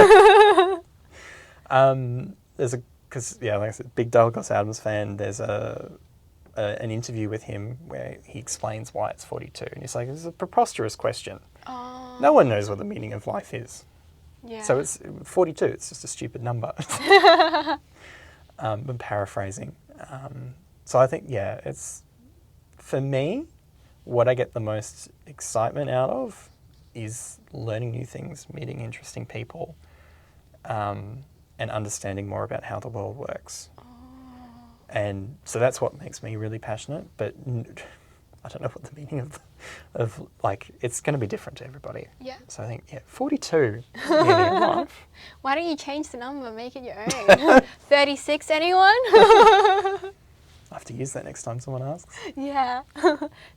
Like I said, big Douglas Adams fan. There's an interview with him where he explains why it's 42, and he's like, "It's a preposterous question. Oh. No one knows what the meaning of life is. Yeah. So it's 42. It's just a stupid number." I'm paraphrasing. So I think, it's, for me, what I get the most excitement out of is learning new things, meeting interesting people, and understanding more about how the world works. Oh. And so that's what makes me really passionate, but I don't know what the meaning of it's going to be different to everybody. Yeah. So I think, 42 meaning of life. Why don't you change the number, make it your own? 36, anyone? I have to use that next time someone asks. Yeah.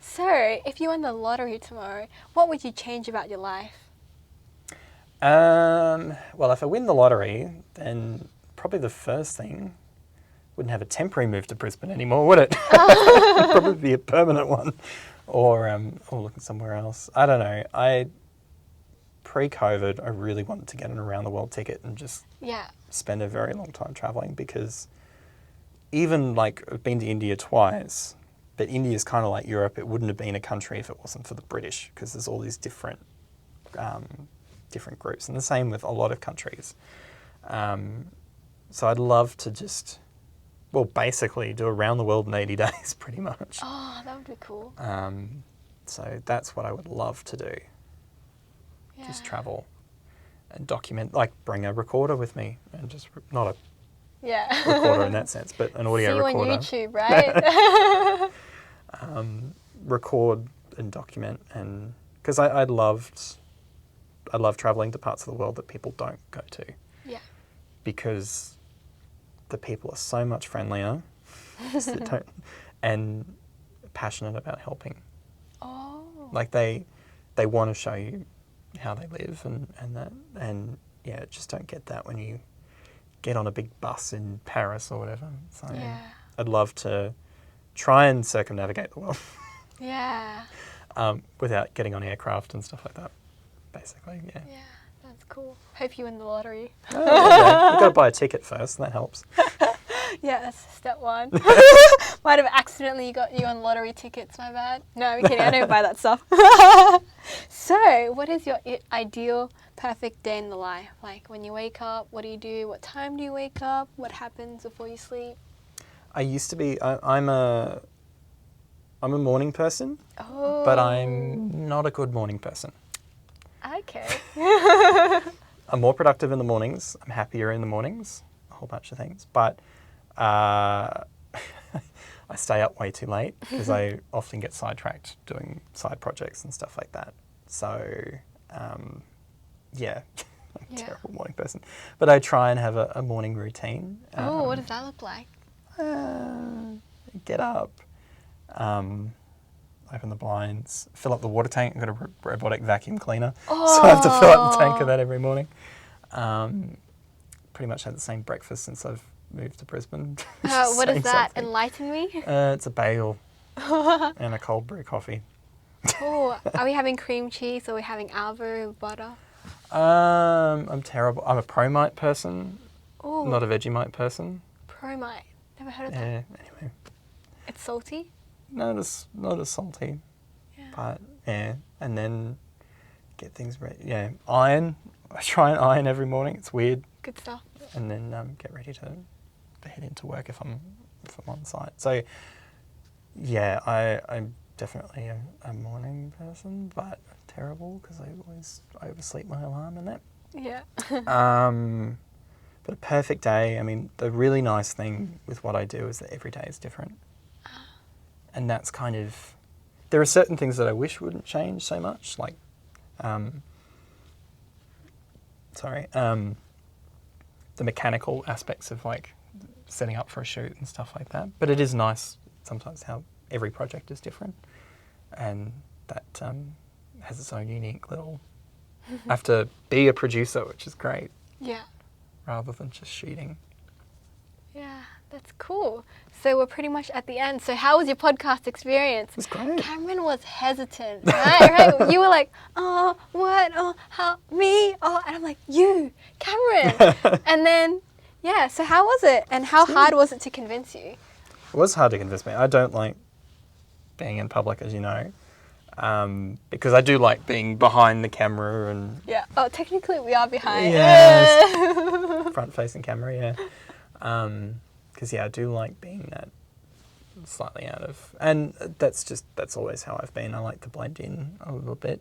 So, if you won the lottery tomorrow, what would you change about your life? Well, if I win the lottery, then probably the first thing, wouldn't have a temporary move to Brisbane anymore, would it? It'd probably be a permanent one, or looking somewhere else. I don't know. Pre-COVID, I really wanted to get an around the world ticket and just spend a very long time traveling, because even I've been to India twice, but India's kind of like Europe. It wouldn't have been a country if it wasn't for the British, because there's all these different groups, and the same with a lot of countries. So I'd love to just, basically do around the world in 80 days, pretty much. Oh, that would be cool. So that's what I would love to do. Yeah. Just travel and document, bring a recorder with me, and just, not a recorder in that sense, but an audio recorder. See you on YouTube, right? Record and document, and because I love traveling to parts of the world that people don't go to. Yeah. Because the people are so much friendlier and passionate about helping. Oh. They want to show you how they live and that, and just don't get that when you get on a big bus in Paris or whatever. So I'd love to try and circumnavigate the world. Yeah. Without getting on aircraft and stuff like that, basically, yeah. Yeah, that's cool. Hope you win the lottery. You've got to buy a ticket first, and that helps. Yeah, that's step one. Might have accidentally got you on lottery tickets, my bad. No, I'm kidding, I don't buy that stuff. So, what is your ideal, perfect day in the life? Like, when you wake up, what do you do? What time do you wake up? What happens before you sleep? I used to be, I'm a morning person, Oh. but I'm not a good morning person. Okay. I'm more productive in the mornings. I'm happier in the mornings. A whole bunch of things. But I stay up way too late because I often get sidetracked doing side projects and stuff like that. So, yeah, I'm a terrible morning person. But I try and have a morning routine. What does that look like? Get up, open the blinds, fill up the water tank. I've got a robotic vacuum cleaner, so I have to fill up the tank of that every morning. Pretty much had the same breakfast since I've moved to Brisbane. What is that? Something. Enlighten me. It's a bagel and a cold brew coffee. Oh, are we having cream cheese or are we having alva with butter? I'm terrible. I'm a Promite person, not a Vegemite person. Promite. Never heard of that. Yeah, anyway. It's salty? Not as salty. Yeah. But, yeah. And then get things ready. Yeah, iron. I try and iron every morning. It's weird. Good stuff. And then get ready to head into work if I'm on site. So, yeah, I'm definitely a morning person, but terrible because I oversleep my alarm and that. Yeah. But a perfect day, I mean, the really nice thing with what I do is that every day is different. And that's kind of, there are certain things that I wish wouldn't change so much, like, the mechanical aspects of like setting up for a shoot and stuff like that. But it is nice sometimes how every project is different, and that has its own unique little. I have to be a producer, which is great. Yeah. Rather than just shooting. Yeah, that's cool. So we're pretty much at the end. So how was your podcast experience? It was great. Cameron was hesitant, right? You were like, oh, what? Oh, how? Me? Oh, and I'm like, you, Cameron. And then, yeah, so how was it? And how hard was it to convince you? It was hard to convince me. I don't like being in public, as you know. Because I do like being behind the camera and... Yeah. Oh, technically we are behind. Yeah. Front-facing camera, yeah. Because, I do like being that slightly out of... And that's always how I've been. I like to blend in a little bit.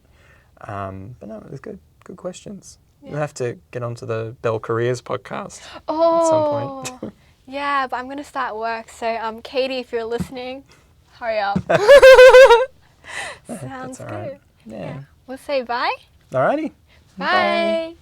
But no, it was good. Good questions. Yeah. We'll have to get onto the Bell Careers podcast at some point. Yeah, but I'm going to start work. So, Katie, if you're listening, hurry up. Sounds good. Right. Yeah. We'll say bye. Alrighty. Bye.